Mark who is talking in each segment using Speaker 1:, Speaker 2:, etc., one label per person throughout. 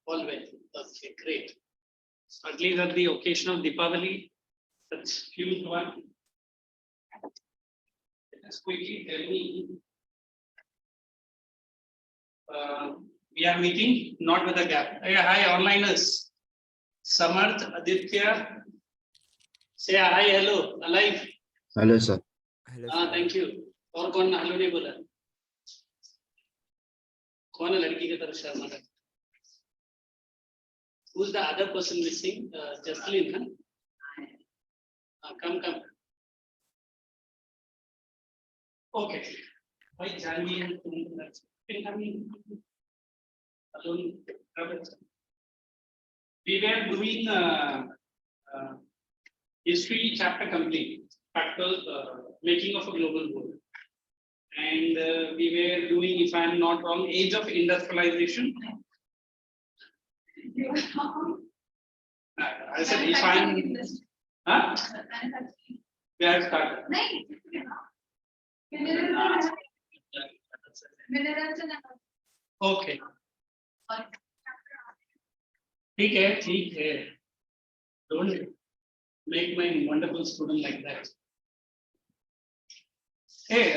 Speaker 1: All well. Okay, great. So at least at the occasion of Deepavali, such huge one. Just quickly tell me. We are meeting not with a gap. Hey, hi, onliners. Samarth, Aditya. Say hi, hello, alive.
Speaker 2: Hello, sir.
Speaker 3: Hello, sir.
Speaker 1: Thank you. और कौन hello नहीं बोला? कौन है लड़की की तरफ शर्मा है? Who's the other person missing? Jaslin, huh? Come. Okay. Why Jani and alone? We were doing history chapter complete, factors, making of a global world. And we were doing, if I am not wrong, age of industrialization. I said, if I am, huh? We have started. Okay. ठीक है. Don't make my wonderful student like that. Hey,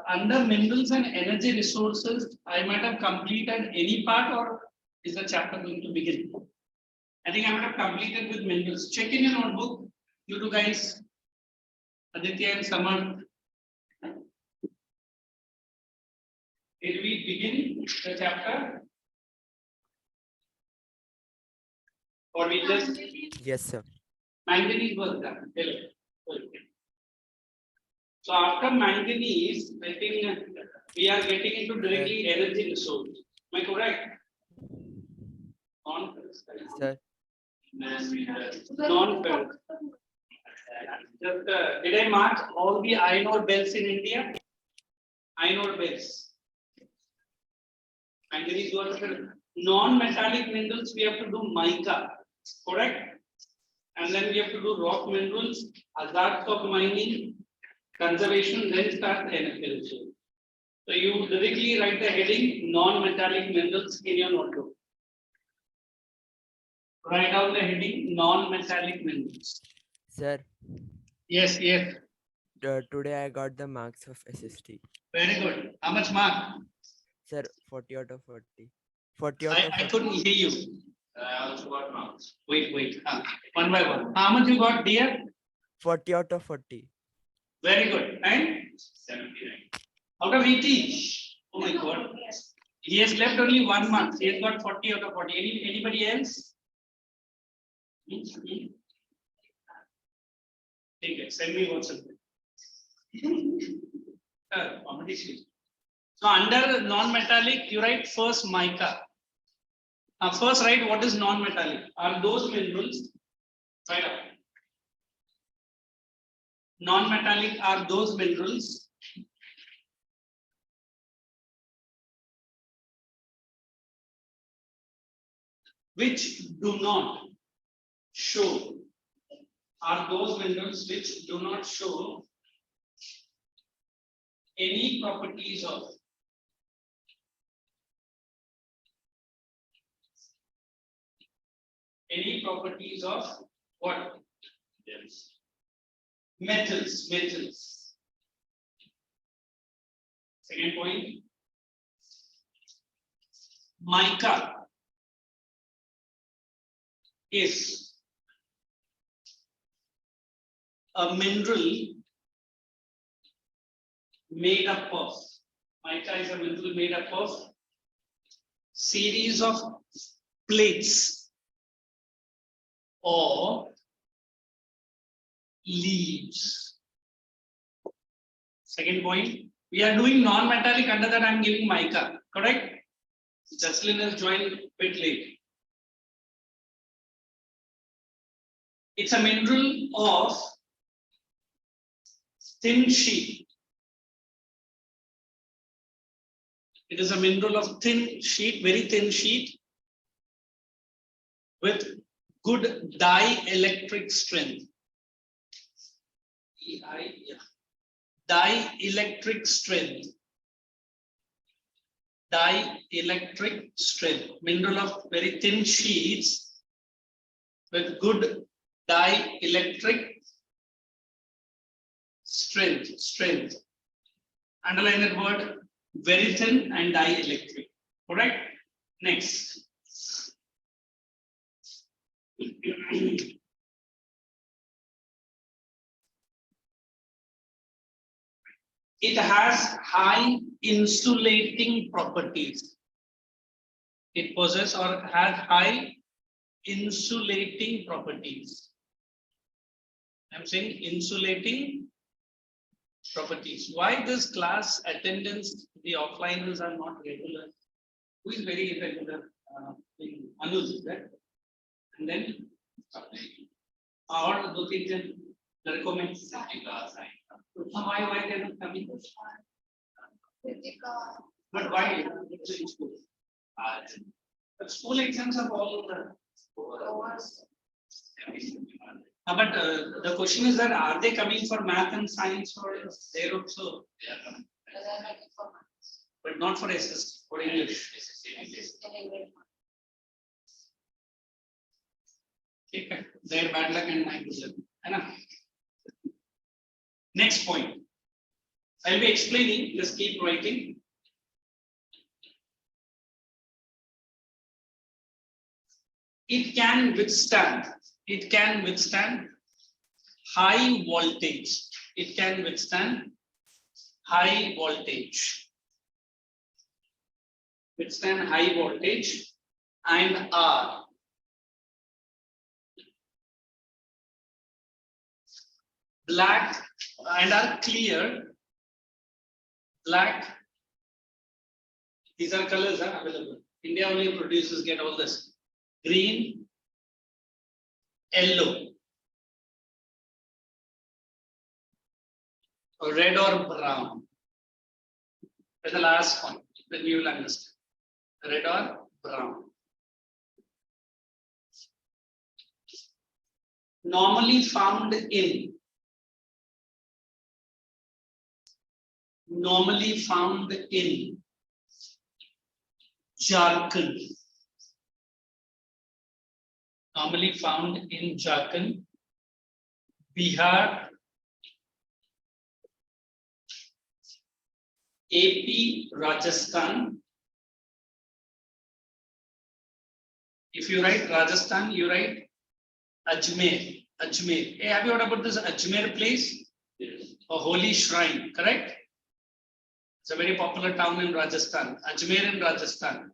Speaker 1: under minerals and energy resources, I might have completed any part, or is the chapter going to begin? I think I might have completed with minerals. Check in your notebook, you two guys, Aditya and Samar. Did we begin the chapter? Or we just
Speaker 3: Yes, sir.
Speaker 1: manganese was done. Okay. So after manganese, I think we are getting into directly energy resource. Am I correct?
Speaker 3: Sir.
Speaker 1: Non-ferrous. Just did I mark all the iron ore belts in India? Iron ore belts. Manganese was non-metallic minerals. We have to do mica, correct? And then we have to do rock minerals, hazards of mining, conservation, then start energy. So you directly write the heading non-metallic minerals in your notebook. Write down the heading non-metallic minerals.
Speaker 3: Sir.
Speaker 1: Yes.
Speaker 3: Today I got the marks of SST.
Speaker 1: Very good. How much mark?
Speaker 3: Sir, 40 out of 40. 40 out of 40.
Speaker 1: I couldn't hear you. I also got marks. Wait. One by one. How much you got, dear?
Speaker 3: 40 out of 40.
Speaker 1: Very good. And 79. Out of 80. Oh my God. He has left only 1 month. He has got 40 out of 40. Anybody else? Okay, send me WhatsApp. Competition. So under non-metallic, you write first mica. First write what is non-metallic. Are those minerals? Write up. Non-metallic are those minerals which do not show. Are those minerals which do not show any properties of what? Yes. Metals. Second point. Mica is a mineral made up of, mica is a mineral made up of series of plates or leaves. Second point, we are doing non-metallic, under that I am giving mica, correct? Jaslin has joined a bit late. It's a mineral of thin sheet. It is a mineral of thin sheet, very thin sheet with good dielectric strength. Dielectric strength. dielectric strength. Mineral of very thin sheets with good dielectric strength. Underline that word, very thin and dielectric. Correct? Next. It has high insulating properties. It possesses or has high insulating properties. I'm saying insulating properties. Why this class attendance, the offliners are not regular? Who is very irregular? Anuj, is that? And then और दो तीन जन लड़कों में why they are not coming? But why? But school exams are all but the question is that are they coming for math and science or there also? But not for SS, for English. Okay, their bad luck and my good luck. Next point. I'll be explaining, just keep writing. It can withstand high voltage. It can withstand high voltage. Withstand high voltage and R. Black and are clear. Black. These are colors are available. India only produces get all this. Green, yellow, or red or brown. That's the last point. Then you will understand. Red or brown. Normally found in Jharkhand. Normally found in Jharkhand, Bihar, AP, Rajasthan. If you write Rajasthan, you write Ajmer. Hey, have you heard about this Ajmer place? Yes. A holy shrine, correct? It's a very popular town in Rajasthan. Ajmer in Rajasthan.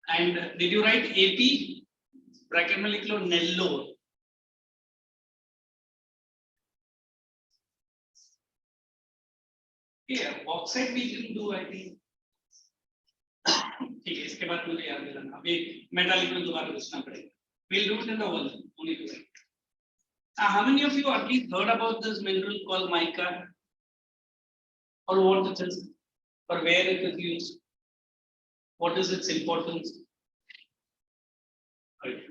Speaker 1: And did you write AP? Bracket में लिख लो Nellore. Yeah, bauxite we didn't do, I think. ठीक है, इसके बाद मुझे याद दिलाना. अभी मेटालिक में दोबारा पूछना पड़ेगा. We'll do it in the whole. Only two. How many of you at least heard about this mineral called mica? Or what it is? Or where it is used? What is its importance? Right.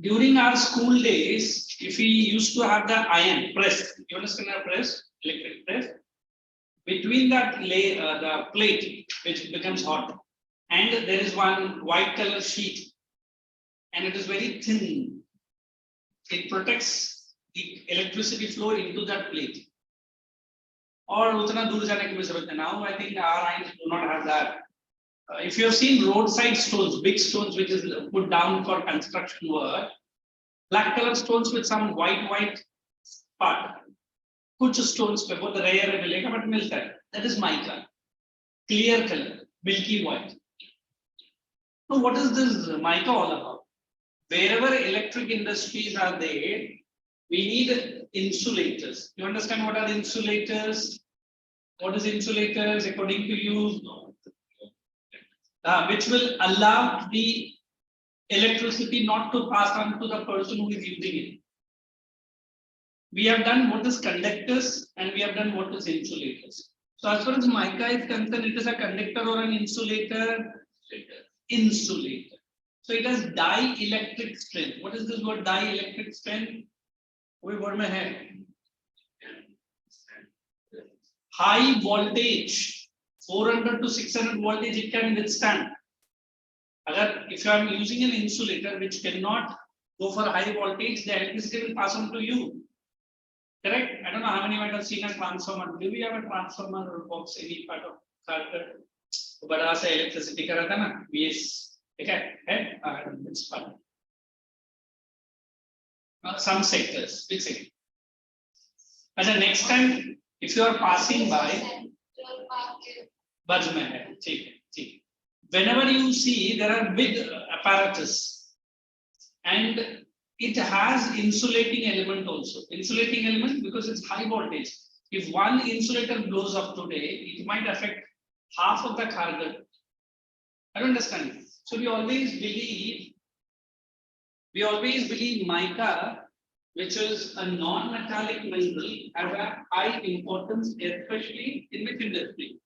Speaker 1: During our school days, if we used to have the iron press, you understand a press, electric press, between that the plate which becomes hot, and there is one white color sheet, and it is very thin. It protects the electricity flow into that plate. Or now I think our irons do not have that. If you have seen roadside stones, big stones which is put down for construction work, black color stones with some white part. Kuch stones pe bahut rare hai milega but milta hai. That is mica. Clear color, milky white. So what is this mica all about? Wherever electric industries are there, we need insulators. You understand what are insulators? What is insulators according to you? Which will allow the electricity not to pass on to the person who is using it. We have done what is conductors and we have done what is insulators. So as far as mica is concerned, it is a conductor or an insulator? Insulator. So it has dielectric strength. What is this word dielectric strength? कोई word में है? High voltage, 400 to 600 voltage, it can withstand. If I am using an insulator which cannot go for high voltage, the electricity will pass on to you. Correct? I don't know how many might have seen a transformer. Do we have a transformer box any part of car? बड़ा सा electricity का रहता ना, BS, okay? It's fun. Some sectors, big sector. As a next time, if you are passing by, बज में है, ठीक है, ठीक. Whenever you see there are big apparatus, and it has insulating element also. Insulating element because it's high voltage. If one insulator blows up today, it might affect half of the cargo. I don't understand. So we always believe mica, which is a non-metallic mineral, has a high importance, especially in which industry?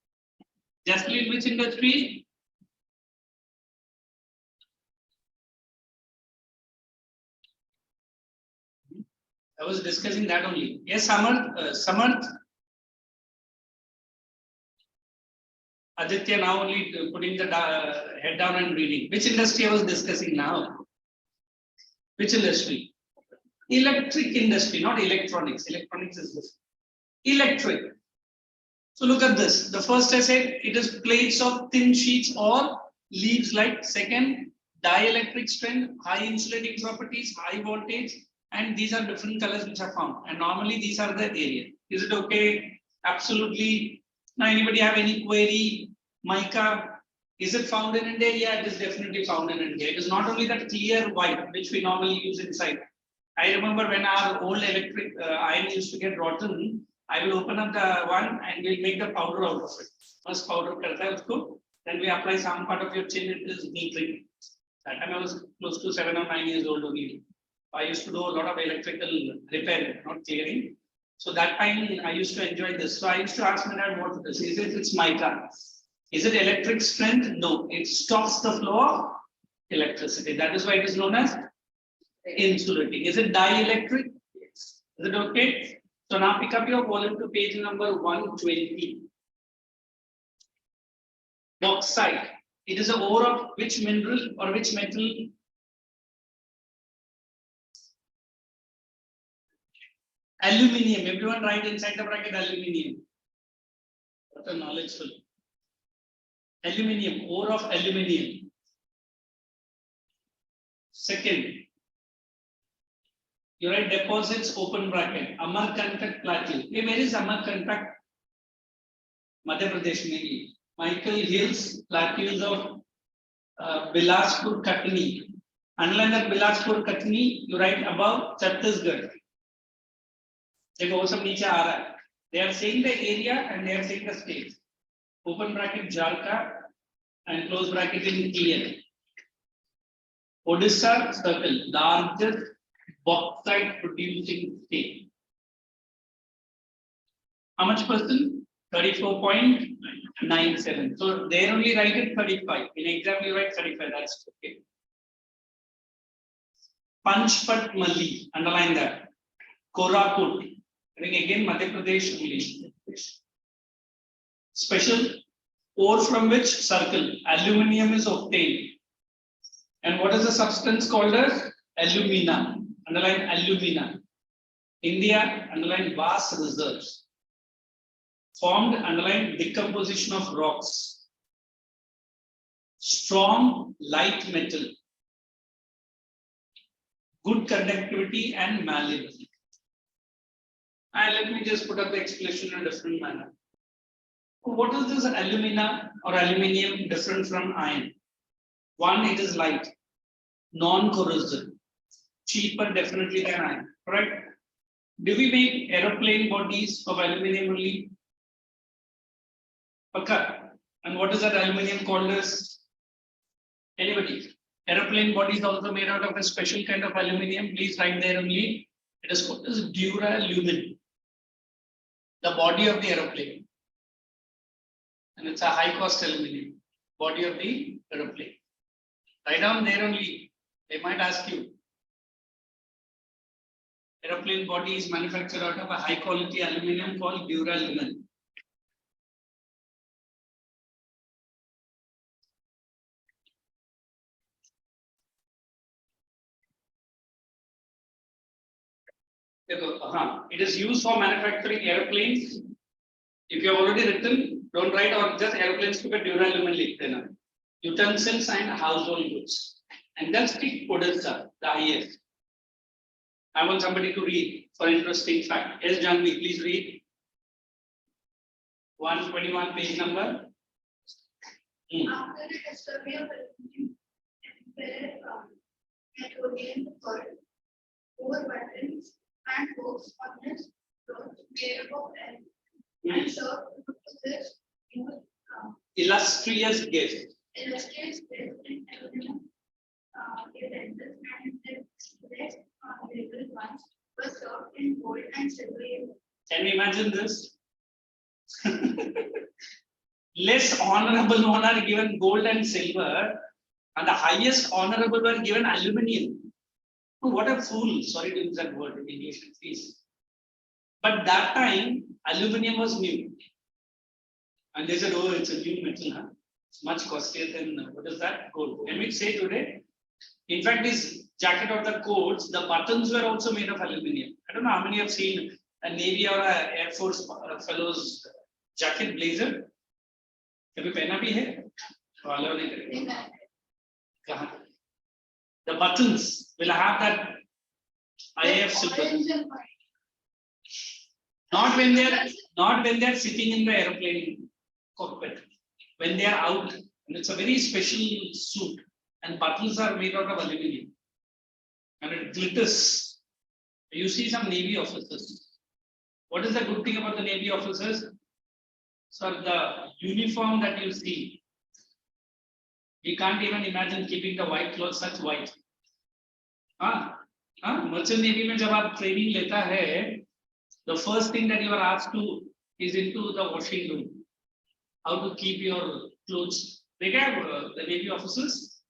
Speaker 1: Justly in which industry? I was discussing that only. Yes, Samarth. Aditya now only putting the head down and reading. Which industry I was discussing now? Which industry? Electric industry, not electronics. Electronics is this. Electric. So look at this. The first I said it is plates of thin sheets or leaves like. Second, dielectric strength, high insulating properties, high voltage, and these are different colors which are found. And normally these are the area. Is it okay? Absolutely. Now anybody have any query? Mica, is it found in India? Yeah, it is definitely found in India. It is not only that clear white which we normally use inside. I remember when our old electric iron used to get rotten, I will open up the one and we'll make the powder out of it. First powder karta hai usko, then we apply some part of your chin, it is neat. That time I was close to 7 or 9 years old only. I used to do a lot of electrical repair, not clearing. So that time I used to enjoy this. So I used to ask my dad what it is. He says it's mica. Is it electric strength? No, it stops the flow of electricity. That is why it is known as insulating. Is it dielectric? Yes. Is it okay? So now pick up your volume to page number 120. Bauxite. It is a ore of which mineral or which metal? Aluminium. Everyone write inside the bracket aluminium. What a knowledgeful. Aluminium, ore of aluminium. Second, you write deposits, open bracket, Amarkantak plateau. Hey, where is Amarkantak? Madhya Pradesh maybe. Michael Hills, plateaus of Bilaspur, Katni. Underline that Bilaspur, Katni, you write above Chhattisgarh. They are saying the area and they are saying the state. Open bracket Jharkhand and close bracket in clear. Odisha circle, largest bauxite producing state. How much percent? 34.97. So they only write it 35. In exam you write 35. That's okay. Panchpat Malli, underline that. Koraput. I think again Madhya Pradesh only. Special ore from which circle aluminium is obtained. And what is the substance called as? Alumina. Underline alumina. India, underline vast reserves. Formed, underline decomposition of rocks. Strong, light metal. Good conductivity and malleable. And let me just put up the explanation in a different manner. What is this alumina or aluminium different from iron? One, it is light, non-corrosive, cheaper definitely than iron, correct? Do we make aeroplane bodies of aluminium only? Okay. And what is that aluminium called as? Anybody? Aeroplane body is also made out of a special kind of aluminium. Please write there only. It is called as duralumin. The body of the aeroplane. And it's a high cost aluminium. Body of the aeroplane. Write down there only. They might ask you. Aeroplane body is manufactured out of a high quality aluminum called duralumin. It is used for manufacturing airplanes. If you have already written, don't write or just airplanes to get duralumin likhte utensils and household goods. And then speak Podesta, the highest. I want somebody to read for interesting fact. Yes, Janvi, please read. 121 page number.
Speaker 2: After the discovery of aluminum, Napoleon III, 4 buttons and hooks on his wearable and served this
Speaker 1: Illustrious guest.
Speaker 2: illustrious this in aluminum utensils and the rest honorable ones were served in gold and silver.
Speaker 1: Can you imagine this? Less honorable one are given gold and silver, and the highest honorable were given aluminium. Oh, what a fool! Sorry to use that word in English, please. But that time, aluminium was new. And they said, oh, it's a new metal. Huh? It's much costlier than what is that? Gold. Can we say today? In fact, this jacket or the coats, the buttons were also made of aluminium. I don't know how many have seen a Navy or a Air Force fellow's jacket blazer. कभी पहना भी है? वालों ने करेगा. कहाँ? The buttons will have that IF symbol. Not when they are sitting in the airplane cockpit. When they are out, and it's a very special suit, and buttons are made out of aluminium, and it glitters. You see some Navy officers. What is the good thing about the Navy officers? So the uniform that you see, we can't even imagine keeping the white clothes such white. Merchant Navy में जब आप training लेता है, the first thing that you are asked to is into the washing room. How to keep your clothes. They have the Navy officers.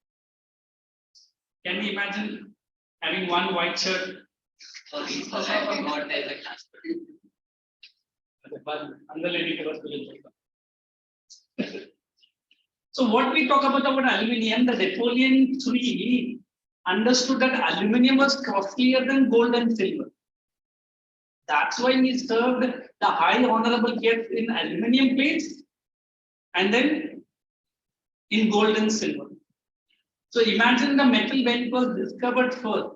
Speaker 1: Can we imagine having one white shirt? So what we talk about aluminium, the Napoleon III understood that aluminium was costlier than gold and silver. That's why he served the high honorable guests in aluminium plates and then in gold and silver. So imagine the metal when it was discovered first.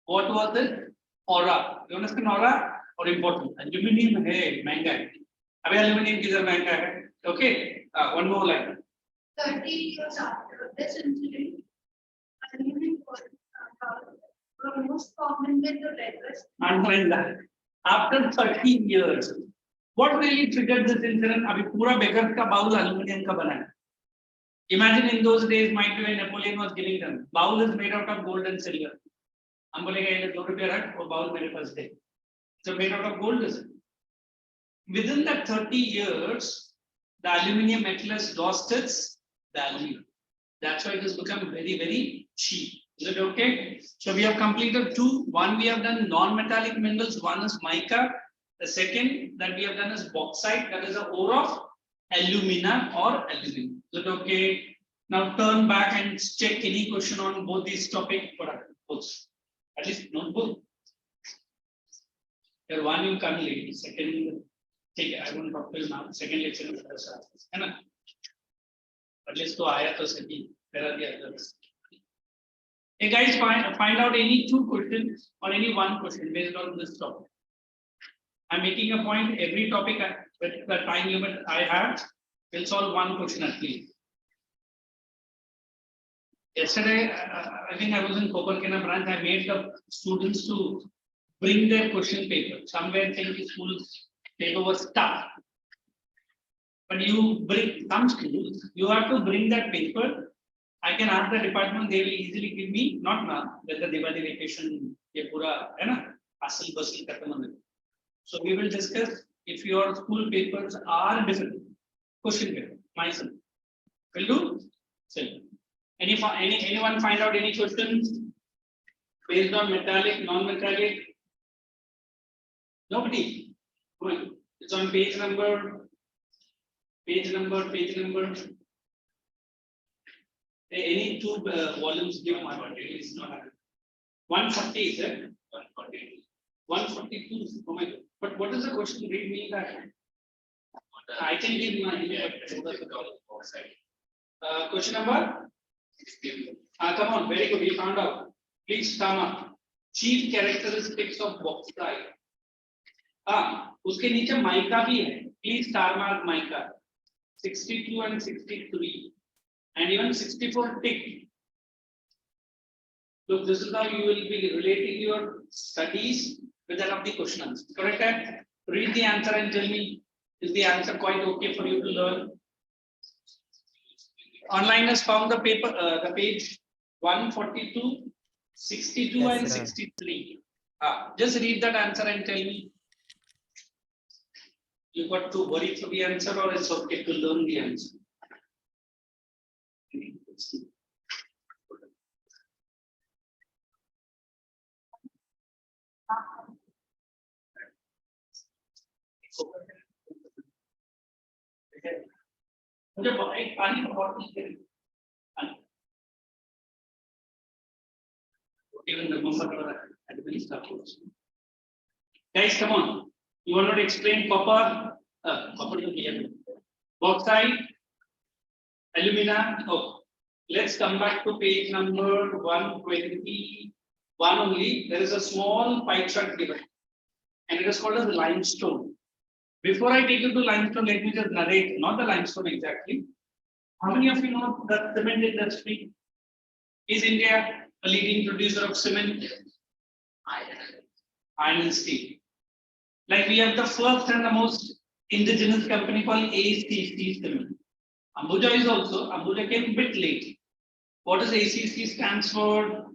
Speaker 1: What was it? Aura. You understand aura? Or important. Aluminium है महंगा है. अबे aluminium किधर महंगा है? Okay. One more line.
Speaker 2: 30 years after this incident, aluminum was most common with the beggars.
Speaker 1: Underline that. After 30 years, what really triggered this incident? अभी पूरा beggars का बाउल aluminium का बना है. Imagine in those days, might be when Napoleon was giving them. Bowl is made out of gold and silver. हम बोलेंगे ये ₹2 रख, वो बाउल मेरे पास दे. So made out of gold is it? Within that 30 years, the aluminium metal has lost its value. That's why it has become very, very cheap. Is it okay? So we have completed two. One, we have done non-metallic minerals. One is mica. The second that we have done is bauxite. That is the ore of alumina or aluminum. Is it okay? Now turn back and check any question on both these topics. At least notebook. Here one you can't leave. Second, take it. I won't talk to you now. Second lecture is at least to aaya to sati. Where are the others? Hey guys, find out any two questions or any one question based on this topic. I'm making a point. Every topic with the time limit I have will solve one question at least. Yesterday, I think I was in Koperkina branch. I made the students to bring their question paper. Somewhere think school's paper was tough. But you bring some schools, you have to bring that paper. I can ask the department, they will easily give me, not now, when the Diwali vacation, so we will discuss if your school papers are different. Question paper, myself. Will do? Same. Anyone find out any questions based on metallic, non-metallic? Nobody. Good. It's on page number. Any two volumes give my body. It's not 140, is it? 140. 142. Oh my God. But what is the question? Read me that. I can give my question number. Come on, very good. You found out. Please come up. Chief characteristics of bauxite. उसके नीचे mica भी है. Please star mark mica. 62 and 63, and even 64 tick. Look, this is how you will be relating your studies with that of the questions. Correct? Read the answer and tell me, is the answer quite okay for you to learn? Online has found the paper, the page 142, 62
Speaker 3: Yes,
Speaker 1: and
Speaker 3: sir.
Speaker 1: 63. Just read that answer and tell me. You got to worry for the answer, or it's okay to learn the answer? मुझे एक पानी का bottle they. Even the number admin stuff also. Guys, come on. You want to explain copper? Copper to be bauxite, alumina. Oh, let's come back to page number 121 only. There is a small pie chart given, and it is called as limestone. Before I take you to limestone, let me just narrate, not the limestone exactly. How many of you know the cement industry? Is India a leading producer of cement? Iron and steel. Like we have the first and the most indigenous company called ACC Cement. Ambuja is also, Ambuja came a bit late. What does ACC stands for?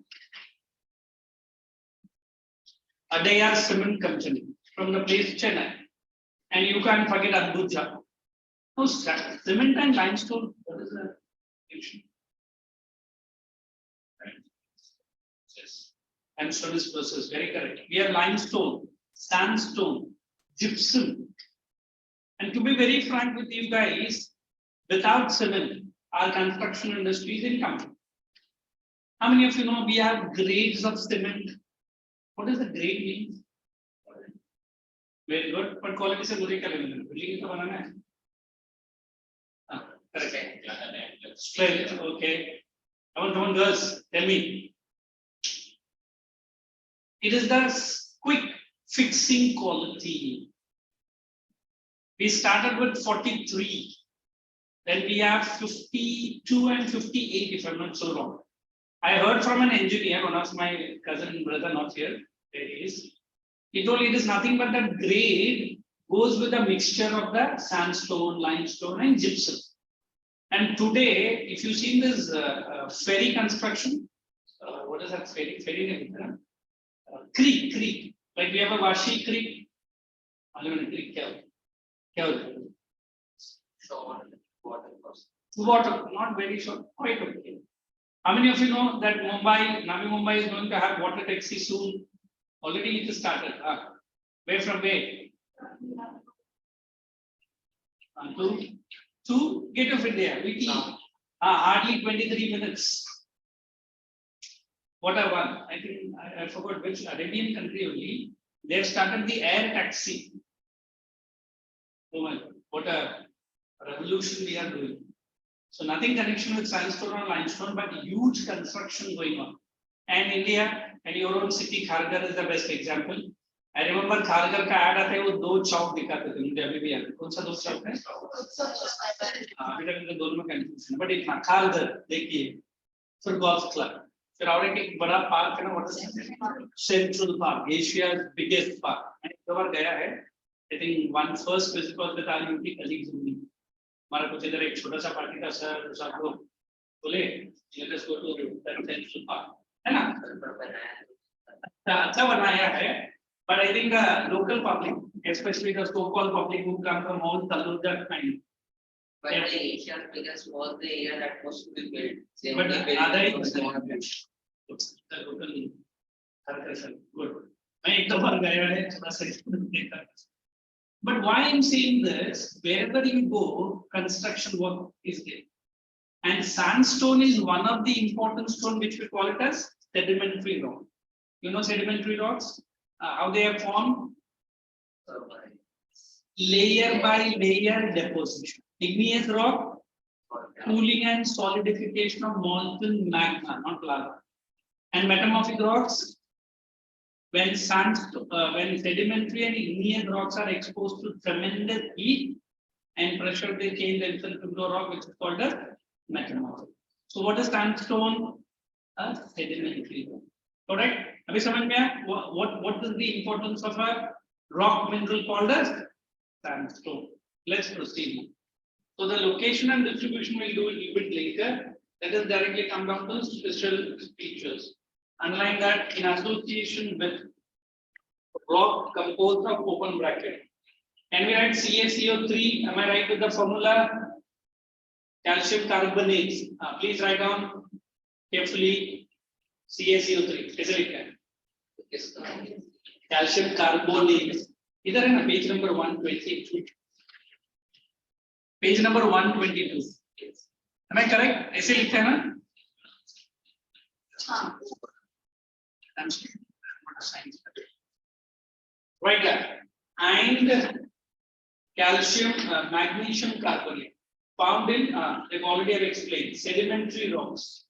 Speaker 1: Adaya Cement Company from the place Chennai. And you can't forget Ambuja. No, cement and limestone, what is the relation? Yes. Limestone is process, very correct. We have limestone, sandstone, gypsum. And to be very frank with you guys, without cement, our construction industry is incomplete. How many of you know we have grades of cement? What does the grade mean? Very good, but quality se buri kar building to banana hai. Correct. Strength, okay. Come on, girls, tell me. It is the quick fixing quality. We started with 43. Then we have 52 and 58, if I'm not so wrong. I heard from an engineer, one of my cousin brother, not here, there he is. He told it is nothing but that grade goes with a mixture of the sandstone, limestone, and gypsum. And today, if you see this ferry construction, what is that ferry? Creek. Like we have a Vashi Creek. Water, not very short, quite okay. How many of you know that Navi Mumbai is going to have water taxi soon? Already it is started. Where from where? To Gate of India. Hardly 23 minutes. What I want, I think I forgot which Arabian country only. They have started the air taxi. Oh my God, what a revolution we are doing. So nothing connection with sandstone or limestone, but huge construction going on. And India and your own city, Kharghar is the best example. I remember Kharghar का ad आता है वो दो चौक दिखाते थे मुझे अभी भी याद है. कौन सा दो चौक है? बेटा इनके दोनों में कंफ्यूजन है. But इतना Kharghar देखिए, फिर golf club. फिर और एक बड़ा पार्क है ना, what is it? Central Park, Asia's biggest park. And एक बार गया है. I think one first visit was with our UP colleagues only. हमारा कुछ इधर एक छोटा सा पार्टी का सर सब लोग बोले let us go to Central Park, है ना? अच्छा बनाया है. But I think the local public, especially the so-called public who come from all Talluja kind,
Speaker 4: But the Asian because was the area that was to be built. They
Speaker 1: But
Speaker 4: only built
Speaker 1: other
Speaker 4: one small bit.
Speaker 1: totally good. मैं एक दो बार गया है थोड़ा सा देखा. But why I'm saying this, wherever you go, construction work is there. And sandstone is one of the important stone which we call it as sedimentary rock. You know sedimentary rocks? How they are formed? Layer by layer deposition. Igneous rock, cooling and solidification of molten magma, not lava. And metamorphic rocks, when when sedimentary and igneous rocks are exposed to tremendous heat and pressure, they change themselves into a rock which is called as metamorphic. So what is sandstone? A sedimentary rock. Correct? Abhi samajh mein aaya? What is the importance of a rock mineral called as sandstone? Let's proceed. So the location and distribution we'll do a little bit later. Let us directly come down to special features. Underline that in association with rock composed of open bracket. Can we write CaCO3? Am I right with the formula? Calcium carbonate. Please write down carefully. CaCO3. कैसे लिखा है? Calcium carbonate. इधर है ना page number 122. Page number 122. Am I correct? ऐसे लिखा है ना? I'm not a science. Right there. And calcium, magnesium carbonate found in, they've already have explained, sedimentary rocks.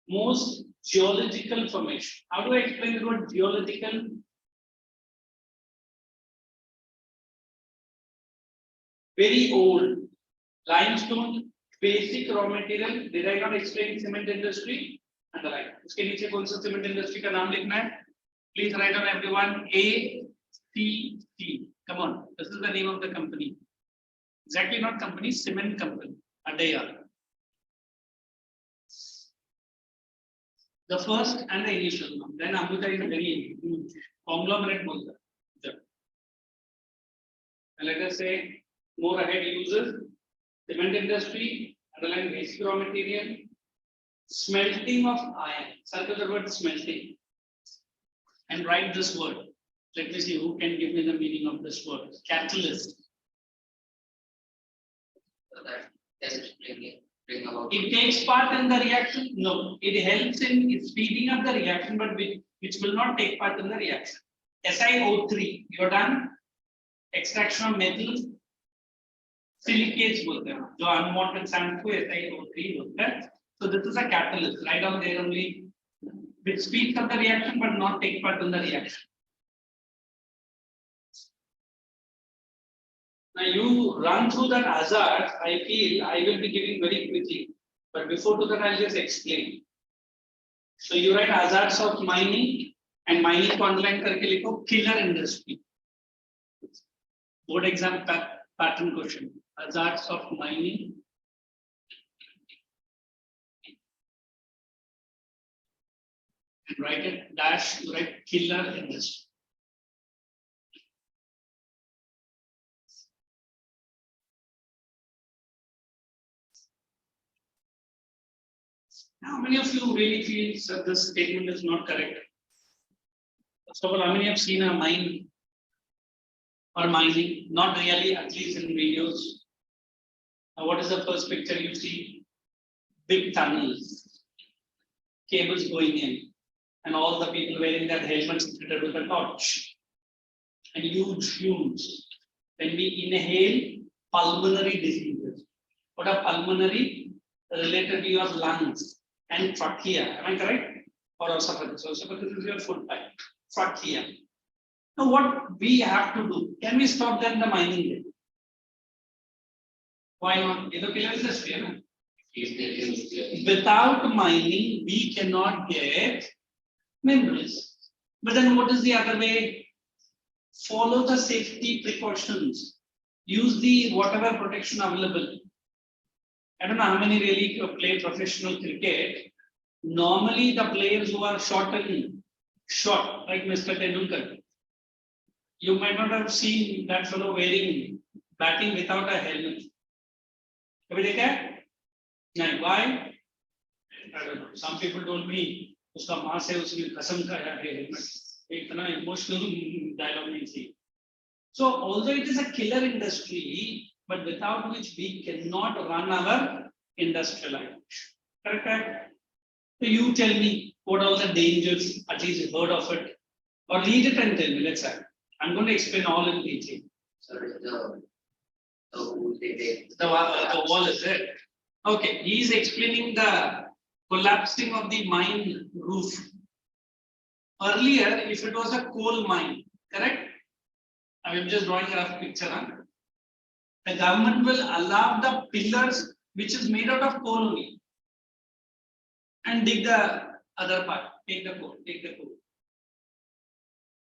Speaker 1: Most geological formation. How do I explain the word geological? Very old. Limestone, basic raw material. Did I not explain cement industry? Underline. इसके नीचे कौन सा cement industry का नाम लिखना है? Please write down everyone. ACC. Come on. This is the name of the company. Exactly not company, cement company. Adaya. The first and the initial one. Then Ambuja is very huge. Conglomerate bolta. Let us say more ahead uses cement industry, underline basic raw material, smelting of iron. Circle the word smelting and write this word. Let me see who can give me the meaning of this word. Catalyst.
Speaker 4: So that helps bring about.
Speaker 1: It takes part in the reaction? No. It helps in speeding up the reaction, but which will not take part in the reaction. SiO3. You're done? Extraction of metals. Silicates बोलते हैं जो unwanted sand को SiO3 बोलते हैं. So this is a catalyst. Write down there only, which speeds up the reaction but not take part in the reaction. Now you run through that hazard. I feel I will be giving very quickly, but before to that I'll just explain. So you write hazards of mining and mining को underline करके लिखो killer industry. Board exam pattern question. Hazards of mining. Write it dash, write killer industry. How many of you really feel that this statement is not correct? First of all, how many have seen a mine or mining? Not really, at least in videos. Now, what is the first picture you see? Big tunnels, cables going in, and all the people wearing that helmet fitted with a torch, and huge fumes. When we inhale pulmonary diseases, what are pulmonary? Related to your lungs and trachea. Am I correct? Or esophagus. Esophagus is your food pipe. Trachea. Now, what we have to do? Can we stop them the mining? Why not? Without mining, we cannot get minerals. But then what is the other way? Follow the safety precautions. Use the whatever protection available. I don't know how many really play professional cricket. Normally, the players who are short, like Mr. Tendulkar, you might not have seen that fellow wearing batting without a helmet. कभी देखा है? नहीं, why? I don't know. Some people told me उसका माँ से उसने कसम खाया है हेलमेट, इतना इमोशनल डायलॉग नहीं थी. So although it is a killer industry, but without which we cannot run our industrial life. Correct? So you tell me what are the dangers, at least you heard of it, or lead it and tell me. Let's say I'm going to explain all in detail.
Speaker 4: Sorry, the
Speaker 1: The wall is it. Okay, he is explaining the collapsing of the mine roof. Earlier, if it was a coal mine, correct? I am just drawing a rough picture. Huh? The government will allow the pillars which is made out of coal only and dig the other part, take the coal.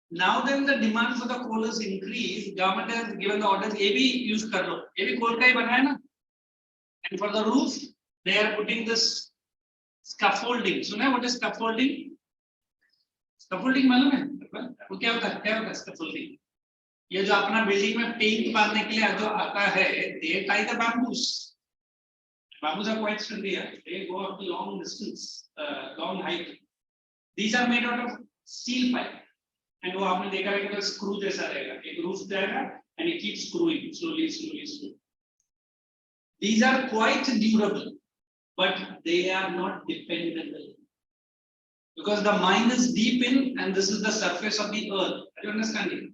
Speaker 1: Now then the demand for the coal is increased. Government has given the orders, ये भी use कर लो, ये भी coal का ही बना है ना? And for the roof, they are putting this scaffolding. सुना what is scaffolding? Scaffolding मालूम है? वो क्या होता है scaffolding? ये जो अपना बिल्डिंग में पेंट मारने के लिए जो आता है, they tie the bamboos. Bamboos are quite sturdy. They go up to long distance, long height. These are made out of steel pipe. And वो आपने देखा है कि screw जैसा रहेगा, एक roof जाएगा and it keeps screwing slowly. These are quite durable, but they are not dependable. Because the mine is deep in and this is the surface of the earth. Are you understanding?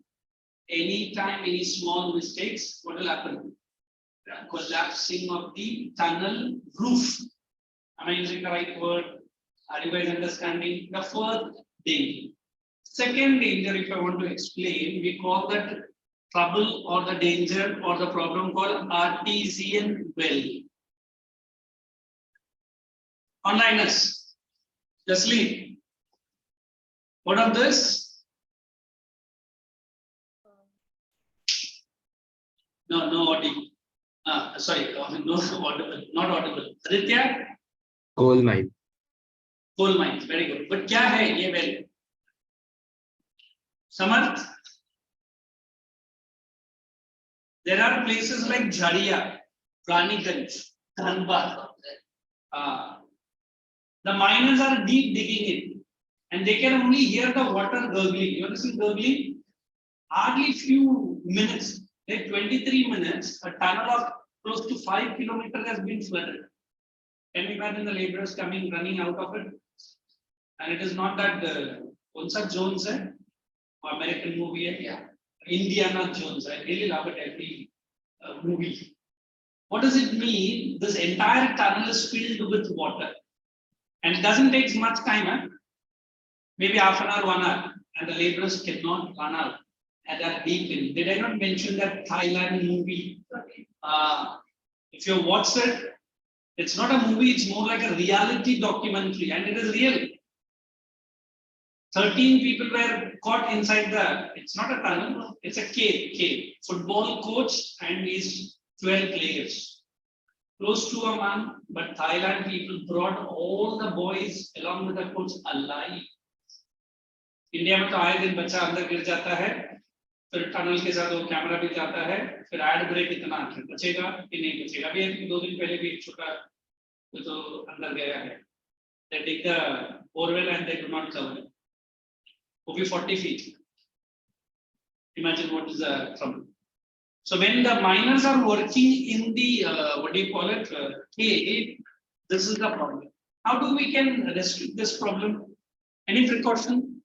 Speaker 1: Anytime any small mistakes, what will happen? Collapsing of the tunnel roof. Am I using the right word? Are you guys understanding? The first danger. Second danger, if I want to explain, we call that trouble or the danger or the problem called artesian well. Onliners, Jasleen, what of this? No audible. Sorry, no audible, not audible. Aditya?
Speaker 5: Coal mine.
Speaker 1: Coal mines, very good. But क्या है ये well? Samarth? There are places like Jharia, Raniganj, Dhanbad. The miners are deep digging it, and they can only hear the water gurgling. You understand gurgling? Hardly few minutes, like 23 minutes, a tunnel of close to 5 kilometers has been flooded. Can you imagine the laborers coming, running out of it? And it is not that Unsa Jones, American movie, yeah. Indiana Jones. I really love it every movie. What does it mean? This entire tunnel is filled with water. And it doesn't take much time, maybe half an hour, 1 hour, and the laborers cannot run out at that deep in. Did I not mention that Thailand movie? If you watch it, it's not a movie, it's more like a reality documentary, and it is real. 13 people were caught inside it's not a tunnel, it's a cave. Football coach and his 12 players. Close to a month, but Thailand people brought all the boys along with the coach alive. India में तो आए दिन बच्चा अंदर गिर जाता है, फिर टनल के साथ वो कैमरा भी जाता है, फिर एड ब्रेक इतना बचेगा कि नहीं बचेगा. अभी 2 दिन पहले भी एक छोटा तो अंदर गया है. They take the borewell and they do not cover it. Will be 40 feet. Imagine what is the trouble. So when the miners are working in the cave, this is the problem. How do we can restrict this problem? Any precaution?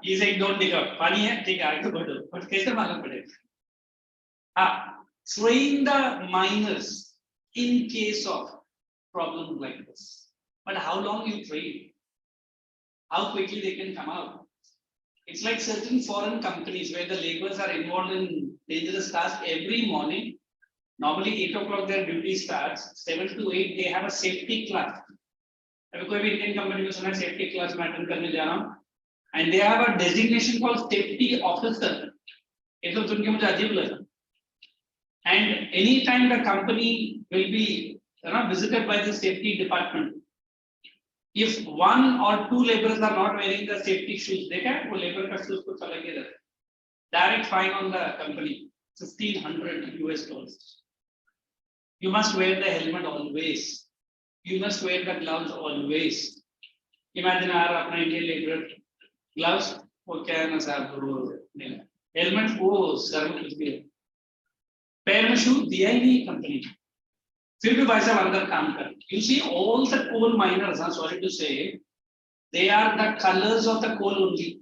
Speaker 1: He said don't dig up. Funny है, ठीक है आगे बढ़ो. But कैसे मालूम पड़ेगा? Train the miners in case of problems like this. But how long you train? How quickly they can come out? It's like certain foreign companies where the laborers are involved in dangerous tasks every morning. Normally 8 o'clock their duty starts, 7 to 8 they have a safety class. अभी कोई भी Indian company में सुना है safety class में attend करने जा रहा हूँ, and they have a designation called safety officer. ये तो सुन के मुझे अजीब लगा. And anytime the company will be visited by the safety department, if 1 or 2 laborers are not wearing the safety shoes, देखा है वो लेबर का शूज कुछ अलग ही रहता है. Direct fine on the company, $1,500. You must wear the helmet always. You must wear the gloves always. Imagine our Indian labor gloves. वो क्या है ना साहब helmet वो सर में कुछ भी है पैर में शू दिया ही नहीं कंपनी फिर भी भाई साहब अंदर काम कर you see all the coal miners sorry to say they are the colors of the coal only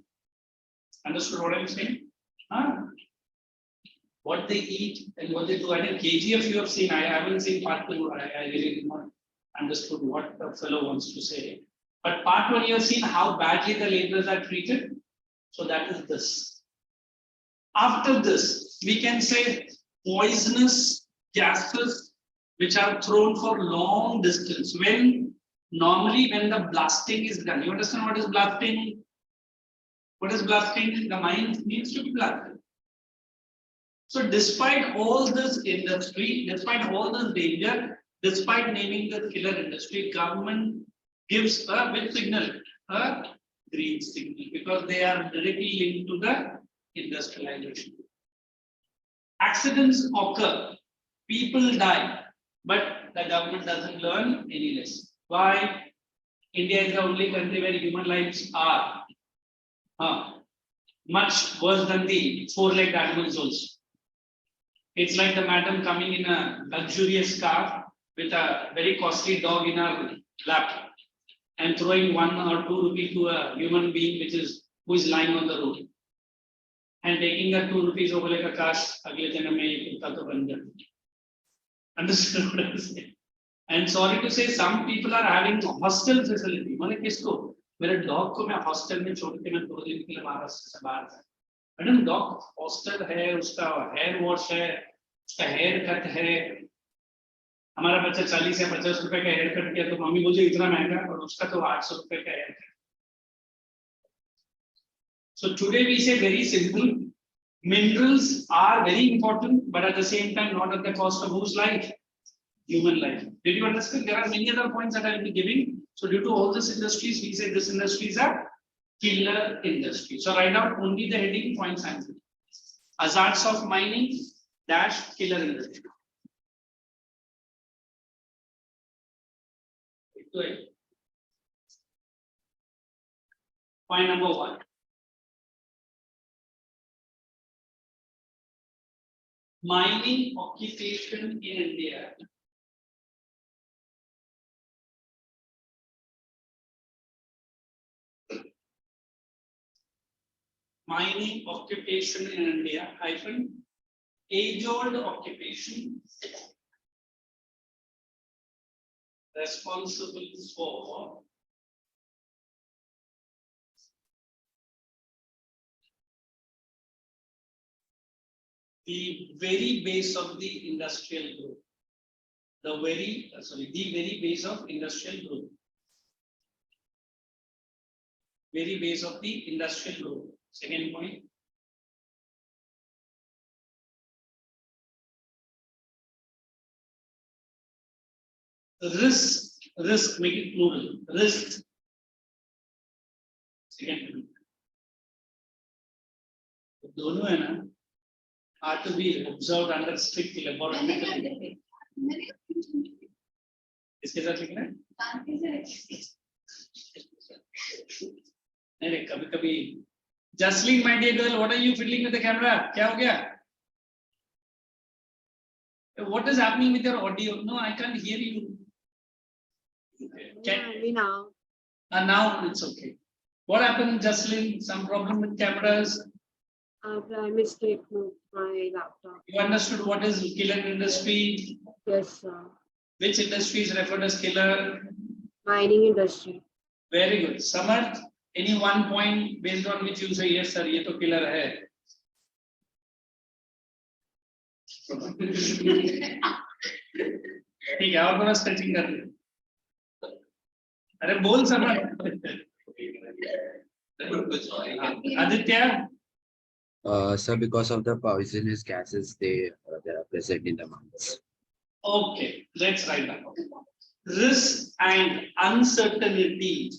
Speaker 1: understood what I'm saying what they eat and what they do I think KGF you have seen I haven't seen part 2 I really did not understood what the fellow wants to say but part 1 you have seen how badly the laborers are treated so that is this. After this, we can say poisonous gases which are thrown for long distance. Normally when the blasting is done, you understand what is blasting? What is blasting? The mine needs to be blasted. So despite all this industry, despite all this danger, despite naming the killer industry, government gives a which signal? A green signal because they are directly linked to the industrialization. Accidents occur, people die, but the government doesn't learn any less. Why? India is the only country where human lives are much worse than the four-legged animals also. It's like the madam coming in a luxurious car with a very costly dog in her lap. And throwing 1 or 2 rupees to a human being who is lying on the road. And taking the 2 rupees over like a cash, agle janam mein ye kurta to ban jata. Understood what I'm saying? And sorry to say, some people are having hostel facility. Mane kisko? मेरे dog को मैं hostel में छोड़ के मैं 2 दिन के लिए महाराष्ट्र से बाहर था. मैडम dog hostel है, उसका hair wash है, उसका hair cut है. हमारा बच्चा 40 या 50 रुपए का हेयर कट किया तो मम्मी बोलती इतना महंगा और उसका तो 800 रुपए का haircut. So today we say very simple, minerals are very important but at the same time not at the cost of whose life? Human life. Did you understand? There are many other points that I will be giving. So due to all these industries, we say this industry is a killer industry. So write down only the heading points answer. Hazards of mining dash killer industry. Point number 1. Mining occupation in India. Mining occupation in India, hyphen, age-old occupation responsible for the very base of the industrial growth. The very base of industrial growth. Very base of the industrial growth. Second point. Risk, make it plural. Risk. Second point. दोनों है ना, are to be observed under strict laboratory. इसके साथ लिखना है? नहीं कभी-कभी. Jasleen, my dear girl, what are you fiddling with the camera? क्या हो गया? What is happening with your audio? No, I can't hear you. Can
Speaker 5: me now?
Speaker 1: Now it's okay. What happened, Jasleen? Some problem with cameras?
Speaker 5: I mistake moved my laptop.
Speaker 1: You understood what is killer industry?
Speaker 5: Yes, sir.
Speaker 1: Which industry is referred as killer?
Speaker 5: Mining industry.
Speaker 1: Very good. Samarth, any one point based on which you say yes, sir, ये तो killer है. ठीक है, और थोड़ा stretching कर ले. अरे बोल समर्थ. Aditya.
Speaker 6: Sir, because of the poisonous gases, they are present in the mines.
Speaker 1: Okay, let's write down. Risk and uncertainty.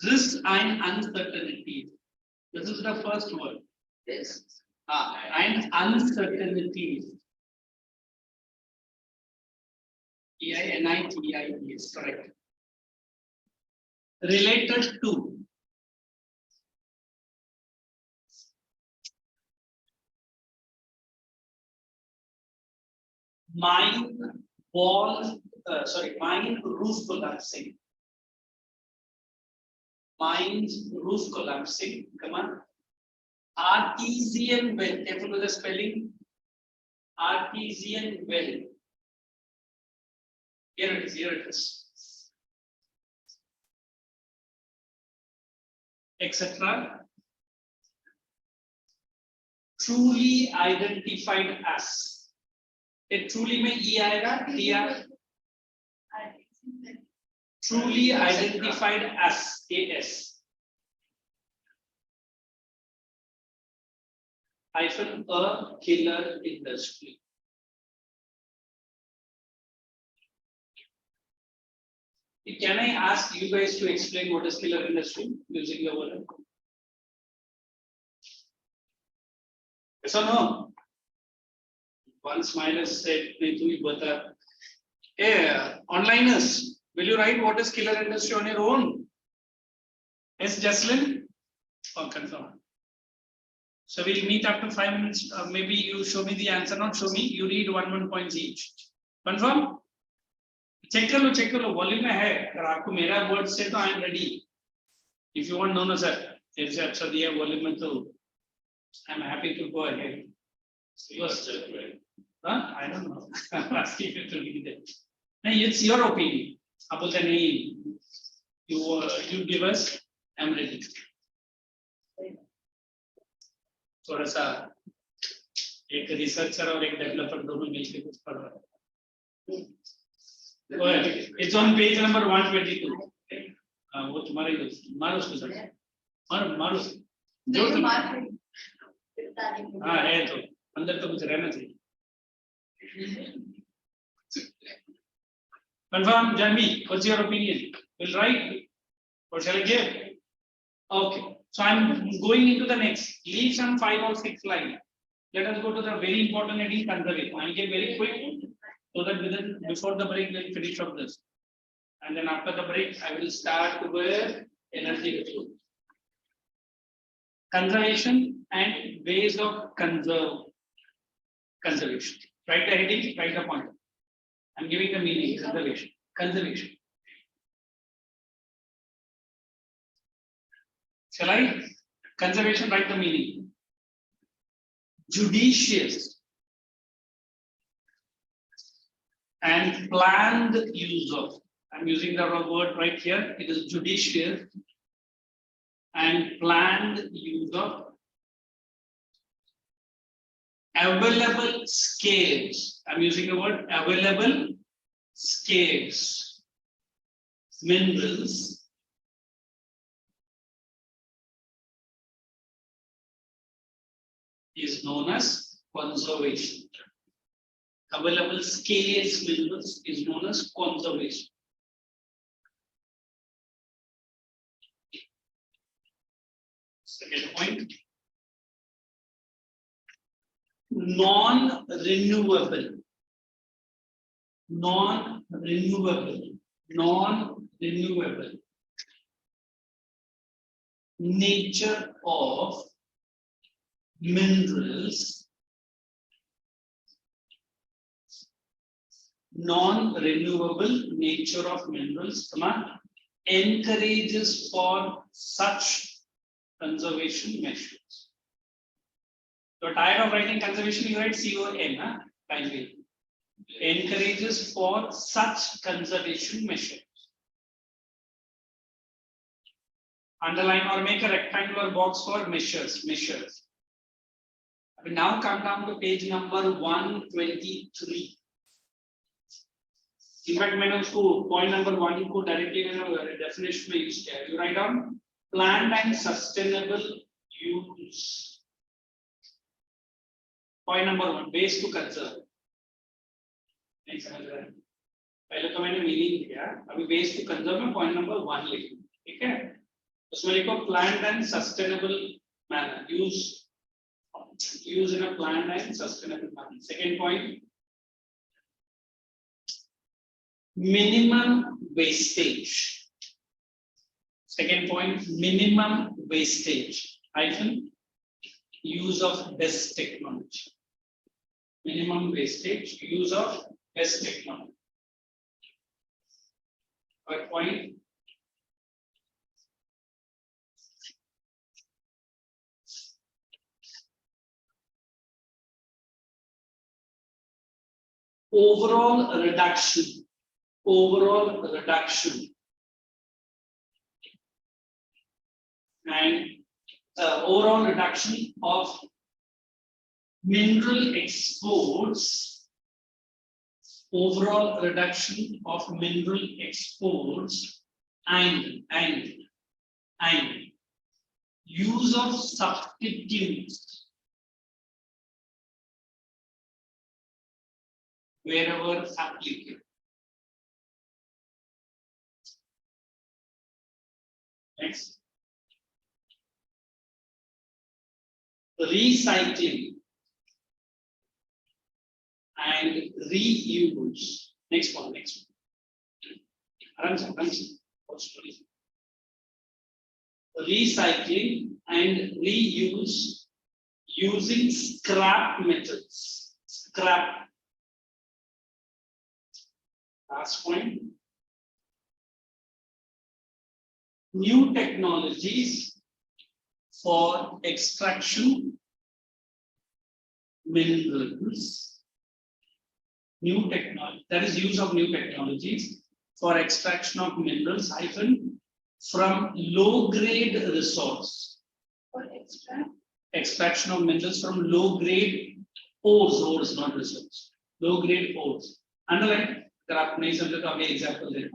Speaker 1: Risk and uncertainty. This is the first word.
Speaker 4: Yes.
Speaker 1: And uncertainty. EINITIE is correct. Related to. Mine wall, mine roof collapsing. Mine's roof collapsing. Come on. Artesian well. Careful with the spelling. Artesian well. Here it is. Here it is. Etc. Truly identified as. It truly में E आएगा TR. Truly identified as AS. Hyphen a killer industry. Can I ask you guys to explain what is killer industry using your word? Yes or no? One smile has said, hey, onliners, will you write what is killer industry on your own? Yes, Jocelyn? Or confirm. So we'll meet after 5 minutes. Maybe you show me the answer, not show me. You read 1 points each. Confirm? Check kar lo. Volume में है. अगर आपको मेरा word से तो I am ready. If you want, no sir. तेरे से अच्छा दिया volume में तो I am happy to go ahead. Yes, I don't know. I'm asking you to read it. No, it's your opinion. आप बोलते नहीं. You give us. I'm ready. थोड़ा सा एक रिसर्चर और एक डेवलपर दोनों मिलकर कुछ पढ़ रहा है. It's on page number 122. वो तुम्हारे मारो उसको सर. मारो. जो तुम. हाँ है तो अंदर तो कुछ रहना चाहिए. Confirm, Jamie. What's your opinion? Will write or shall I give? Okay. So I'm going into the next. Leave some 5 or 6 lines. Let us go to the very important heading conservation. I'll get very quick so that before the break we'll finish up this. And then after the break, I will start with energy resource. Conservation and ways of conservation. Write the heading, write the point. I'm giving the meaning. Conservation. Shall I? Conservation, write the meaning. Judicious and planned use of. I'm using the wrong word right here. It is judicious and planned use of available scales. I'm using the word available scales. Minerals. Is known as conservation. Available scales minerals is known as conservation. Second point. Non-renewable nature of minerals, non-renewable nature of minerals, encourages for such conservation measures. You're tired of writing conservation, you write CON, kindly. Encourages for such conservation measures. Underline or make a rectangular box for measures. We now come down to page number 123. In fact, मैंने उसको point number 1 को directly definition में use किया. You write down planned and sustainable use. Point number 1, ways to conserve. नहीं समझ रहा है. पहले तो मैंने meaning किया. अभी ways to conserve में point number 1 लिखूं. ठीक है? उसमें लिखो planned and sustainable manner. Use in a planned and sustainable manner. Second point, minimum wastage. Second point, minimum wastage. Hyphen, use of best technology. Minimum wastage, use of best technology. Third point, overall reduction and overall reduction of mineral exports, overall reduction of mineral exports and use of substitutes wherever applicable. Next. Recycling and reuse. Next one. Recycling and reuse using scrap methods. Scrap. Last point. New technologies for extraction minerals. New technology, that is use of new technologies for extraction of minerals hyphen from low grade resource.
Speaker 2: For
Speaker 1: Extraction of minerals from low grade ores, not resource. Low grade ores. Underline, example there.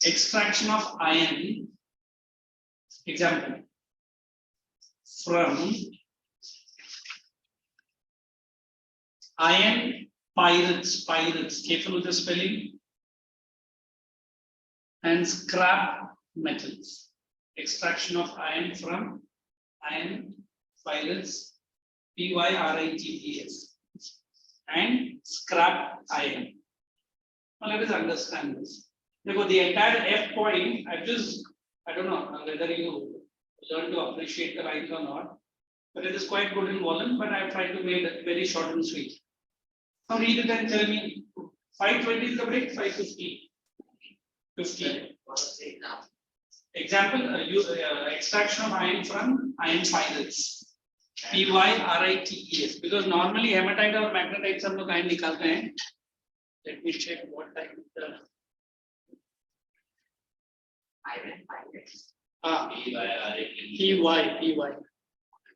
Speaker 1: Extraction of iron, example, from iron pyrites, careful with the spelling, and scrap metals. Extraction of iron from iron pyrites, PYRITES, and scrap iron. Now let us understand this. Because the entire F point, I don't know whether you learn to appreciate the lines or not, but it is quite good in volume, but I have tried to make it very short and sweet. Now read it and tell me, 520 is the break, 550. 50. Example, extraction of iron from iron pyrites. PYRITES. Because normally hematite or magnetite some लोग iron निकालते हैं. Let me check what type of the iron pyrites. PY.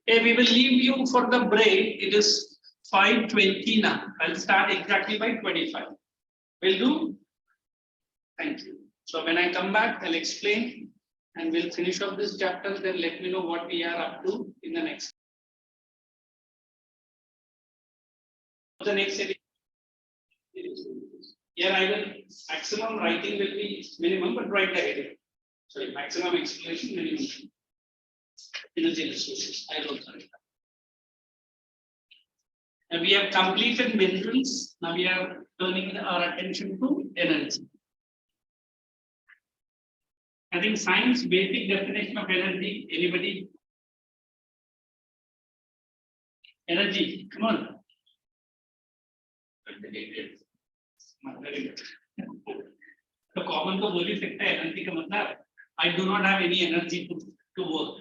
Speaker 1: Hey, we will leave you for the break. It is 5:20 now. I'll start exactly by 25. Will do? Thank you. So when I come back, I'll explain and we'll finish up this chapter. Then let me know what we are up to in the next. The next series. Here I will, maximum writing will be minimum, but write the heading. Sorry, maximum explanation, minimum. Energy resources. I wrote that. And we have completed minerals. Now we are turning our attention to energy. I think science basic definition of energy. Anybody? Energy. Come on. The common to बोल ही सकता है energy का मतलब I do not have any energy to work.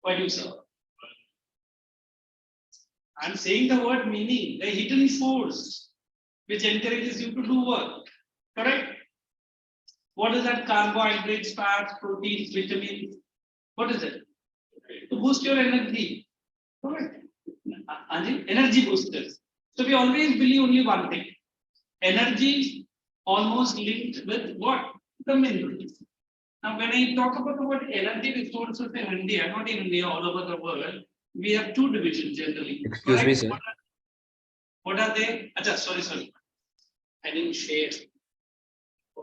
Speaker 1: What do you say? I am saying the word meaning, the hidden force which encourages you to do work. Correct? What is that? Carbohydrates, fats, proteins, vitamins. What is it? To boost your energy. Correct? Energy boosters. So we always believe only one thing. Energy almost linked with what? The minerals. Now when I talk about the word energy resources in India, not in India, all over the world, we have two divisions generally.
Speaker 6: Excuse me, sir.
Speaker 1: What are they? Achha, sorry. I didn't share.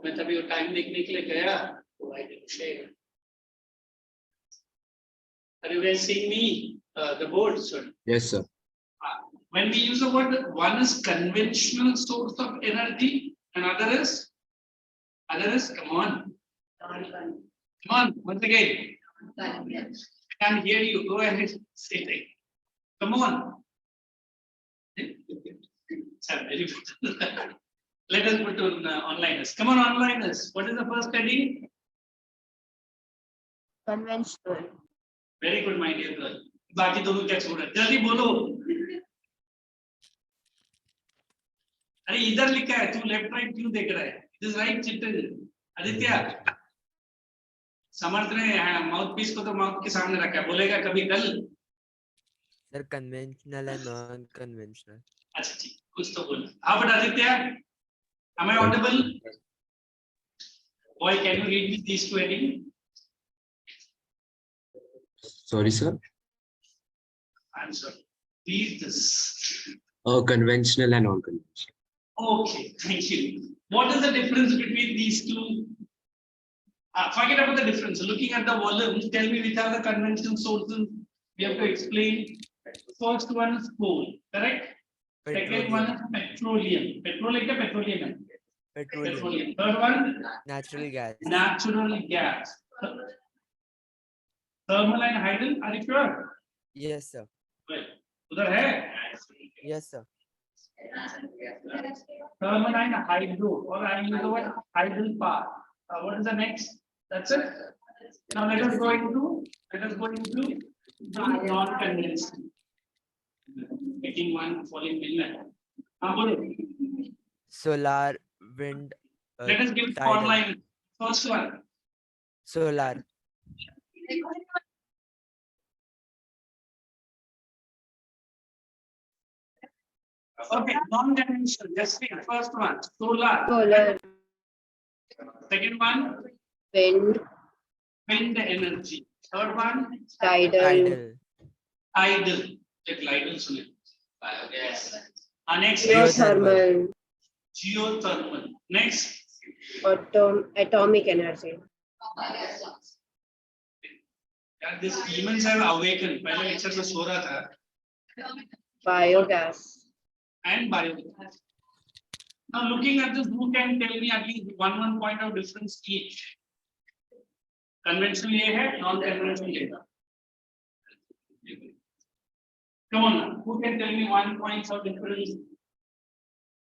Speaker 1: मैं तभी वो time देखने के लिए गया तो I didn't share. Are you guys seeing me? The board, sorry.
Speaker 6: Yes, sir.
Speaker 1: When we use the word, one is conventional source of energy, and other is, come on, once again. I can't hear you. Go ahead, say it. Come on. Sir, very good. Let us put on onliners. Come on, onliners. What is the first heading?
Speaker 5: Conventional.
Speaker 1: Very good, my dear girl. बाकी दोनों क्या छोड़ रहे हैं? जल्दी बोलो. अरे इधर लिखा है, तू लेफ्ट राइट क्यों देख रहा है? दिस राइट चिट्टन. आदित्य. समर्थ ने माउथ पीस को तो माउथ के सामने रखा है, बोलेगा कभी कल.
Speaker 3: Sir, conventional and non-conventional.
Speaker 1: अच्छा ठीक, कुछ तो बोल. How about Aditya? Am I audible? Boy, can you read me these two headings?
Speaker 6: Sorry, sir.
Speaker 1: I'm sorry. Read this.
Speaker 6: Conventional and non-conventional.
Speaker 1: Okay, thank you. What is the difference between these two? Forget about the difference. Looking at the volumes, tell me which are the conventional sources we have to explain. First one is coal, correct? Second one is petroleum. Petroleum.
Speaker 3: Petroleum.
Speaker 1: Third one,
Speaker 3: Natural gas.
Speaker 1: natural gas. Thermal and hydel, are you sure?
Speaker 3: Yes, sir.
Speaker 1: Well, उधर है?
Speaker 3: Yes, sir.
Speaker 1: Thermal and hydro, or I use the word hydel power. What is the next? That's it. Now let us go into the non-conventional. Making one falling midnight.
Speaker 3: Solar, wind,
Speaker 1: Let us give
Speaker 3: tidal.
Speaker 1: online. First one.
Speaker 3: Solar.
Speaker 1: Okay, non-conventional. Just the first one. Solar.
Speaker 5: Solar.
Speaker 1: Second one,
Speaker 5: Wind.
Speaker 1: wind energy. Third one,
Speaker 5: Tidal.
Speaker 3: Tidal.
Speaker 1: tidal. Check tidal सुने. Biogas. Next,
Speaker 5: Geothermal.
Speaker 1: geothermal. Next,
Speaker 5: Atomic energy.
Speaker 1: यार these demons have awakened. पहले lecture में सो रहा था.
Speaker 5: Biogas.
Speaker 1: And biogas. Now looking at this, who can tell me at least one point of difference each? Conventional ये है, non-conventional ये है. Come on, now. Who can tell me 1 point of difference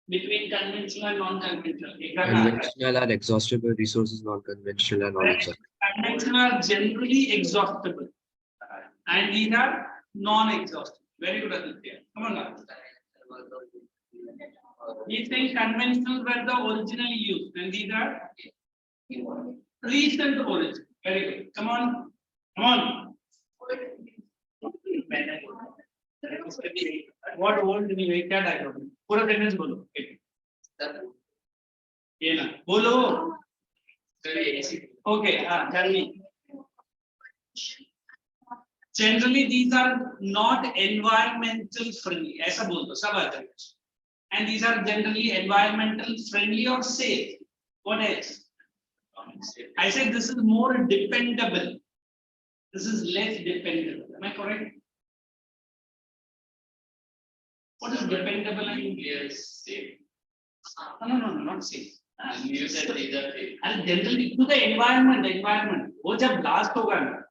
Speaker 1: between conventional and non-conventional?
Speaker 6: Conventional are exhaustible resources, non-conventional and non-exhaustible.
Speaker 1: Conventional are generally exhaustible, and these are non-exhaustible. Very good, Aditya. Come on now. These things conventional were the originally used, and these are recent origin. Very good. Come on. Come on. What old anyway? क्या diagram? पूरा sentence बोलो. ये ना बोलो. Okay. Tell me. Generally, these are not environmental friendly. ऐसा बोल दो सब आता है. And these are generally environmental friendly or safe. What else? I said this is more dependable. This is less dependable. Am I correct? What is dependable and safe? No, not safe. You said these are safe. And generally to the environment. वो जब blast होगा ना,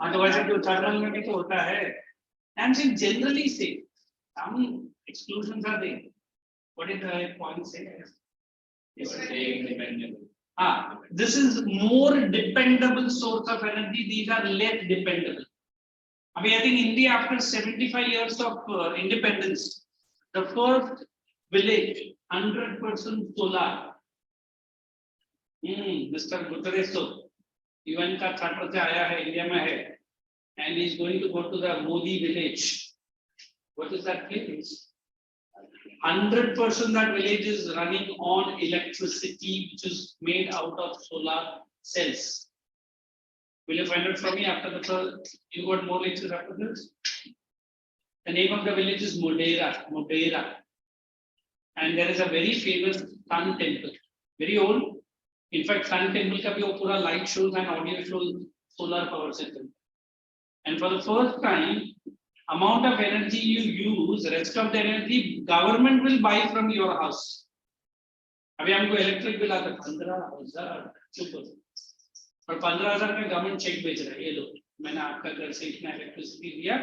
Speaker 1: हाँ तो वैसे जो thermal में भी तो होता है. I'm saying generally safe. Some exclusions are there. What did the point say? Yes, dependable. This is more dependable source of energy. These are less dependable. I mean, I think India, after 75 years of independence, the first village 100% solar. Mr. Guterres, UN का छात्र से आया है, India में है, and he is going to go to the Modi village. What is that place? 100% that village is running on electricity, which is made out of solar cells. Will you find out from me after the first? You got more lectures after this? The name of the village is Modera. And there is a very famous sun temple. Very old. In fact, sun temple ka bhi wo pura light shows and audio shows solar power system. And for the first time, amount of energy you use, rest of the energy government will buy from your house. अभी हमको electric bill आता 15,000 चुप हो और 15,000 में government check भेज रहा है ये लो मैंने आपका घर से इतना इलेक्ट्रिसिटी दिया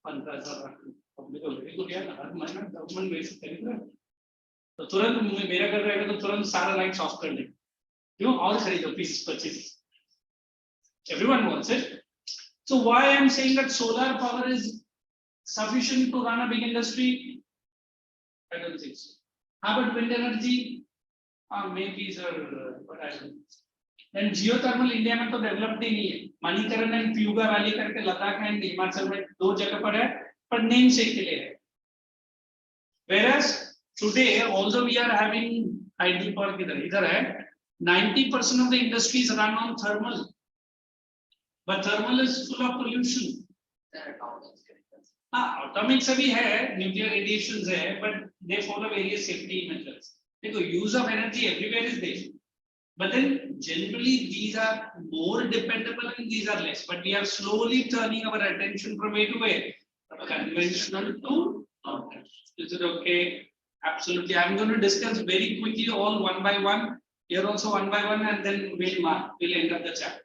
Speaker 1: 15,000 रख लो पब्लिक को वेरी गुड यार हर महीना गवर्नमेंट बेसिस खरीद रहा है तो तुरंत मेरा घर रहेगा तो तुरंत सारा लाइट्स ऑफ कर दे क्यों और खरीदो 20-25 everyone wants it. So why I am saying that solar power is sufficient to run a big industry? I don't think so. How about wind energy? Maybe sir, but I don't know. Then geothermal India में तो developed ही नहीं है. Manikaran and प्यूगा valley करके Ladakh and Himachal में 2 जगह पर है, पर नेम से के लिए है. Whereas today, although we are having hydro power इधर है, 90% of the industries run on thermal. But thermal is full of pollution. Atomic सभी है, nuclear radiations है, but they follow various safety measures. देखो, use of energy everywhere is there. But then generally these are more dependable and these are less. But we are slowly turning our attention from where to where? From conventional to non-conventional. Is it okay? Absolutely. I'm going to discuss very quickly all one by one. Here also one by one, and then we'll end up the chapter.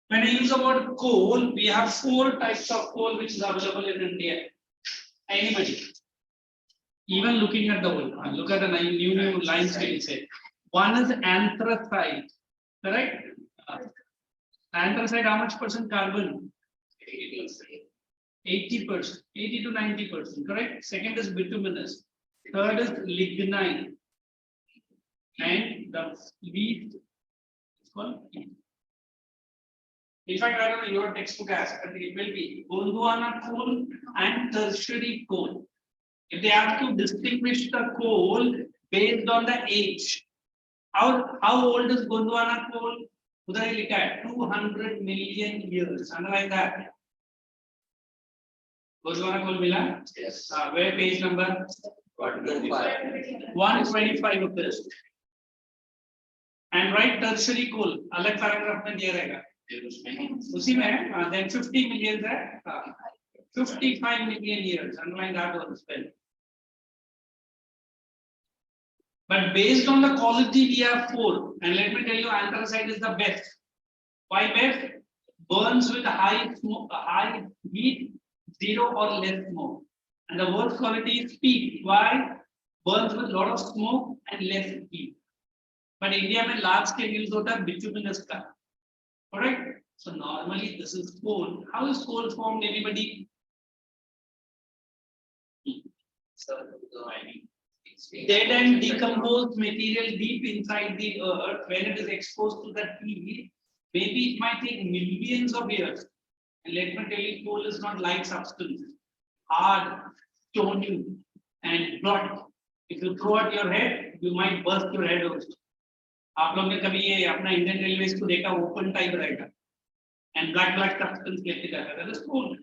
Speaker 1: When I use the word coal, we have 4 types of coal which is available in India. Anybody? Even looking at the world, look at the new lines we say. One is anthracite, correct? Anthracite, how much percent carbon? 80%, 80 to 90%, correct? Second is bituminous. Third is lignite. And the least is called. In fact, I don't know your textbook has, but it will be Gondwana coal and tertiary coal. If they have to distinguish the coal based on the age, how old is Gondwana coal? Udhar hi likha hai 200 million years, something like that. Gondwana coal mila?
Speaker 4: Yes.
Speaker 1: Where page number? 125 of this. And write tertiary coal, alag paragraph mein diya rahega. उसी में then 50 million है 55 million years, underline that one spell. But based on the quality we have 4, and let me tell you anthracite is the best. Why best? Burns with high smoke, high heat, 0 or less smoke. And the worst quality is peak. Why? Burns with lot of smoke and less heat. But India में large scale use होता है bituminous का. Correct? So normally this is coal. How is coal formed? Anybody? Dead and decomposed material deep inside the earth, when it is exposed to the heat, maybe it might take millions of years. And let me tell you, coal is not light substance, hard, stony, and blunt. If you throw at your head, you might burst your head also. आप लोग ने कभी ये अपना Indian railways को देखा open type रहेगा and black substance लेते जाता है that is coal.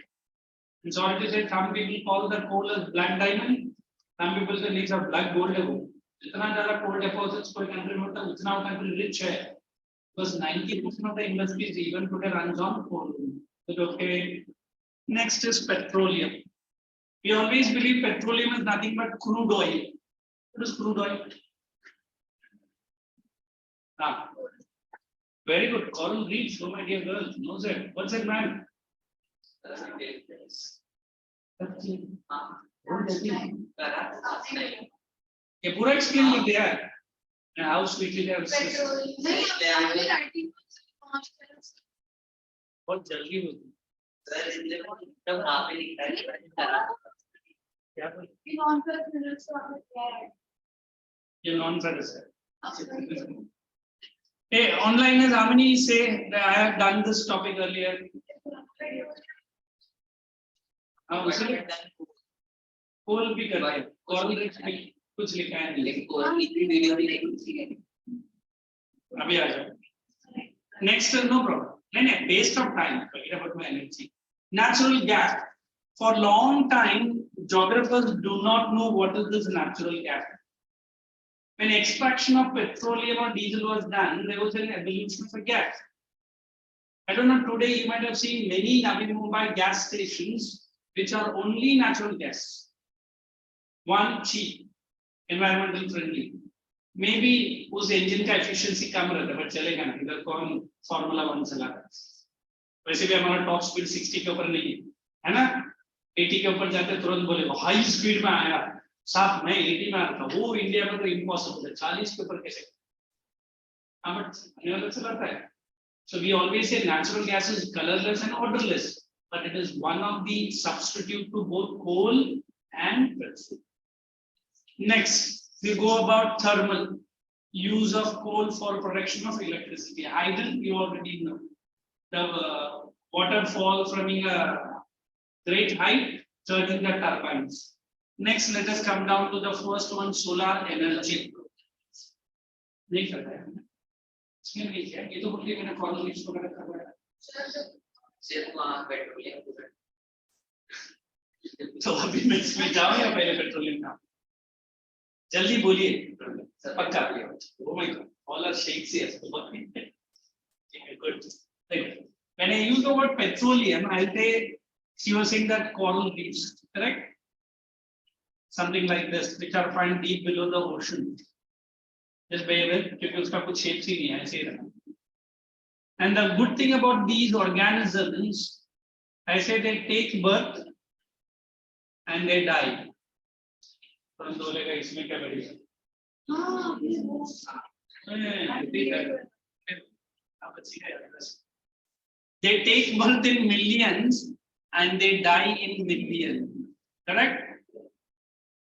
Speaker 1: And sorry to say some people call the coal as black diamond, some people say it's a black gold है वो जितना ज़्यादा coal deposits कोई country में होता है उतना वो country rich है because 90% of the industries even today runs on coal. So okay, next is petroleum. We always believe petroleum is nothing but crude oil. What is crude oil? Very good. Coral reads, so my dear girl knows it. What's it, man? ये पूरा explain लिख दिया है. How sweetly they have बहुत जल्दी होती. क्या बोल? ये non-ferrous है. Hey, online is how many say that I have done this topic earlier? Coal भी कर रहा है, coral reefs भी कुछ लिखा है नहीं. अभी आ जाओ. Next is no problem. नहीं, waste of time. Forget about my energy. Natural gas. For long time, geographers do not know what is this natural gas. When extraction of petroleum or diesel was done, there was an evolution of a gas. I don't know, today you might have seen many Navi Mumbai gas stations which are only natural gas. One, cheap, environmental friendly. Maybe उस engine का efficiency कम रहता है, but चलेगा ना, इधर कौन Formula 1 चला रहा है? वैसे भी हमारा top speed 60 के ऊपर नहीं है ना? 80 के ऊपर जाते तुरंत बोले हाई स्पीड में आया, साहब मैं 80 में आता, वो इंडिया में तो इम्पॉसिबल है, 40 के ऊपर कैसे? चलाता है. So we always say natural gas is colorless and odorless, but it is one of the substitute to both coal and petrol. Next, we go about thermal use of coal for production of electricity. Hydel, you already know. The water fall from a great height, turning the turbines. Next, let us come down to the first one, solar energy. नहीं करता है इसमें नहीं है, ये तो बोलिए मैंने कॉलोनीज वगैरह करवाया
Speaker 4: सिर्फ वहाँ पेट्रोलियम
Speaker 1: तो अभी मैं इसमें जाऊँ या पहले पेट्रोलियम का जल्दी बोलिए पक्का oh my God all are shakes here good when I use the word petroleum I'll say she was saying that coral reefs, correct, something like this which are found deep below the ocean. Just bear with, क्योंकि उसका कुछ shape ही नहीं है ऐसे ही रहना. And the good thing about these organisms, I say they take birth and they die. परंतु बोलेगा इसमें क्या बढ़ेगा? They take birth in millions and they die in millions, correct?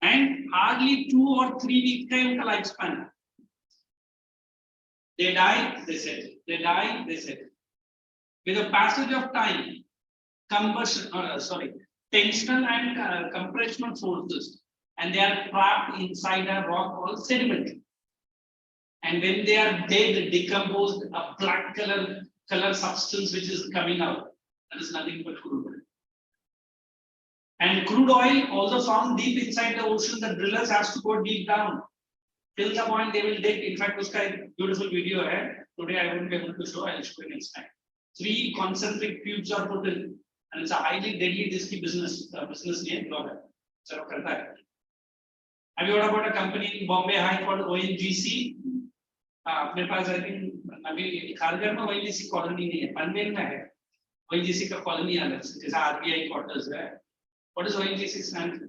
Speaker 1: And hardly 2 or 3 weeks का उनका lifespan. They die, they set. They die, they set. With the passage of time, tensional and compressional forces, and they are trapped inside a rock called sediment. And when they are dead, decomposed, a black color substance which is coming out, that is nothing but crude oil. And crude oil also found deep inside the ocean. The drillers has to go deep down. Till the point they will dig. In fact, uska beautiful video hai. Today I won't be able to show. I'll show you next time. 3 concentric tubes are put in, and it's a highly deadly, risky business. Business name job hai. Chalo karta hai. Have you heard about a company in Bombay High called ONGC? अपने पास I think अभी खारगर में ONGC colony नहीं है, पनवेल में है. ONGC का colony अलग है, जैसा RBI क्वार्टर्स है. What does ONGC stand for?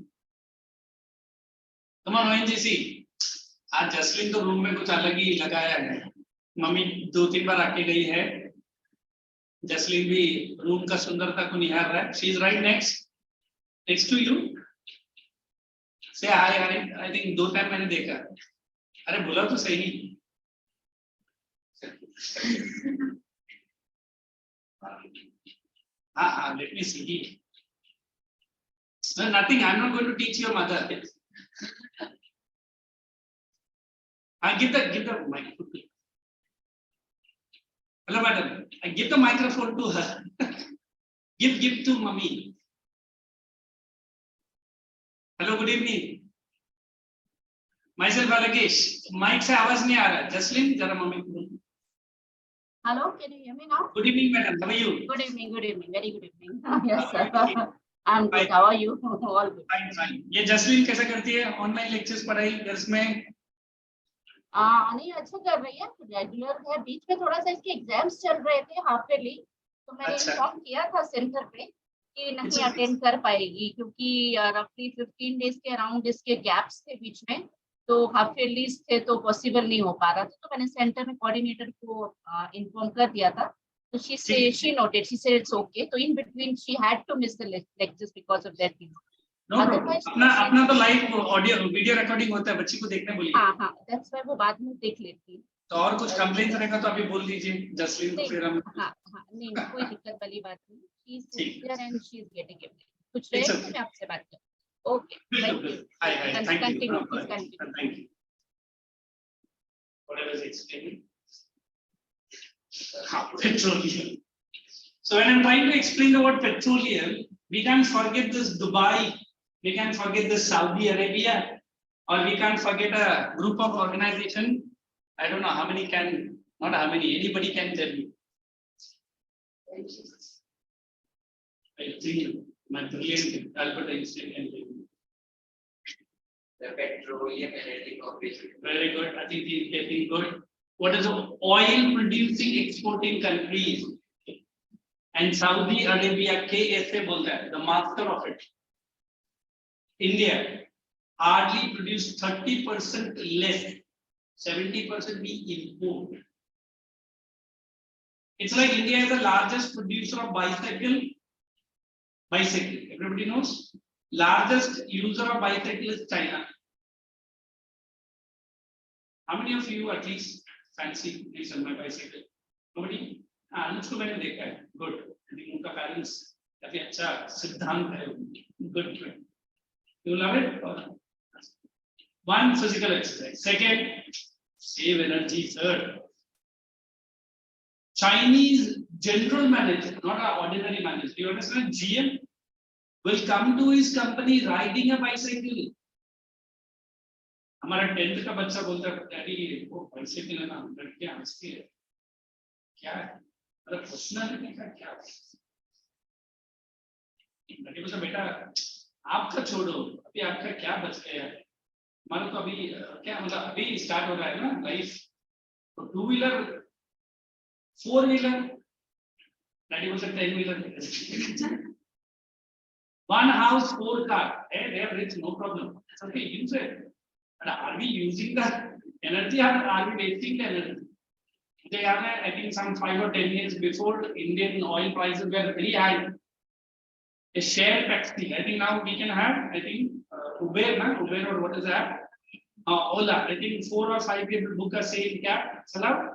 Speaker 1: Come on ONGC. आज जसलीन तो रूम में कुछ अलग ही लगाया है. मम्मी 2-3 बार आके गई है. जसलीन भी रूम का सुंदरता को निहार रहा है. She is right next to you. Say hi. I think 2 time मैंने देखा. अरे बोला तो सही. हाँ, let me see. No, nothing. I'm not going to teach your mother. Give the microphone. Hello, madam. Give the microphone to her. give to mummy. Hello, good evening. Myself Alakesh. Mic से आवाज नहीं आ रहा. Jaslin, जरा mummy को.
Speaker 7: Hello, can you hear me now?
Speaker 1: Good evening, madam. How are you?
Speaker 7: Good evening, very good evening. Yes, sir. I'm good. How are you? All good.
Speaker 1: Fine. ये जसलीन कैसा करती है? ऑनलाइन लेक्चर्स पढ़ाई दर्स में?
Speaker 7: नहीं अच्छा कर रही है, रेगुलर है. बीच में थोड़ा सा इसके एग्जाम्स चल रहे थे हाफ ईयरली, तो मैंने इन्फॉर्म किया था सेंटर पे कि नहीं अटेंड कर पाएगी क्योंकि रफली 15 डेज के अराउंड इसके गैप्स थे बीच में, तो हाफ ईयरली थे तो पॉसिबल नहीं हो पा रहा था. तो मैंने सेंटर में कोऑर्डिनेटर को इन्फॉर्म कर दिया था. So she noted, she said it's okay. So in between she had to miss the lectures because of that.
Speaker 1: No problem. अपना तो लाइव ऑडियो वीडियो रिकॉर्डिंग होता है, बच्ची को देखने बोलिए.
Speaker 7: हाँ, that's why वो बाद में देख लेती.
Speaker 1: तो और कुछ कंप्लेंट रहेगा तो अभी बोल दीजिए जसलीन को फिर हम.
Speaker 7: हाँ, नहीं कोई दिक्कत वाली बात नहीं. She is sincere and she is getting everything. कुछ रहे तो मैं आपसे बात करूँ. Okay. Thank you.
Speaker 1: Thank you.
Speaker 7: Thank you.
Speaker 1: Whatever is explaining. Petroleum. So when I'm trying to explain the word petroleum, we can't forget this Dubai, we can't forget this Saudi Arabia, or we can't forget a group of organization. I don't know how many can, not how many, anybody can tell me. I think my brilliant Albert Einstein can tell you.
Speaker 4: The petroleum energy corporation.
Speaker 1: Very good. I think he's getting good. What is the oil producing exporting countries? And Saudi Arabia, KSA बोलता है, the master of it. India hardly produced 30% less, 70% we import. It's like India is the largest producer of bicycle. Everybody knows. Largest user of bicycle is China. How many of you at least fancy this on my bicycle? Nobody? Looks मैंने देखा है. Good. I think उनका parents काफी अच्छा सिद्धांत है. Good. You love it? One, physical exercise. Second, save energy. Third, Chinese general manager, not an ordinary manager. Do you understand? GM will come to his company riding a bicycle. हमारा 10th का बच्चा बोलता है daddy वो bicycle है ना लड़कियां हंसती है क्या है मतलब पर्सनल का क्या डैडी बोलता बेटा आपका छोड़ो अभी आपका क्या बच गया है हमारा तो अभी क्या मतलब अभी स्टार्ट हो रहा है ना लाइफ तो 2 व्हीलर 4 व्हीलर डैडी बोलता 10 wheeler 1 house 4 car hey they are rich no problem it's okay use it. But are we using the energy or are we wasting the energy? They are, I think, some 5 or 10 years before Indian oil prices were very high. A share taxi. I think now we can have, I think, Uber or what is that? Ola. I think 4 or 5 people book a same cab, salam,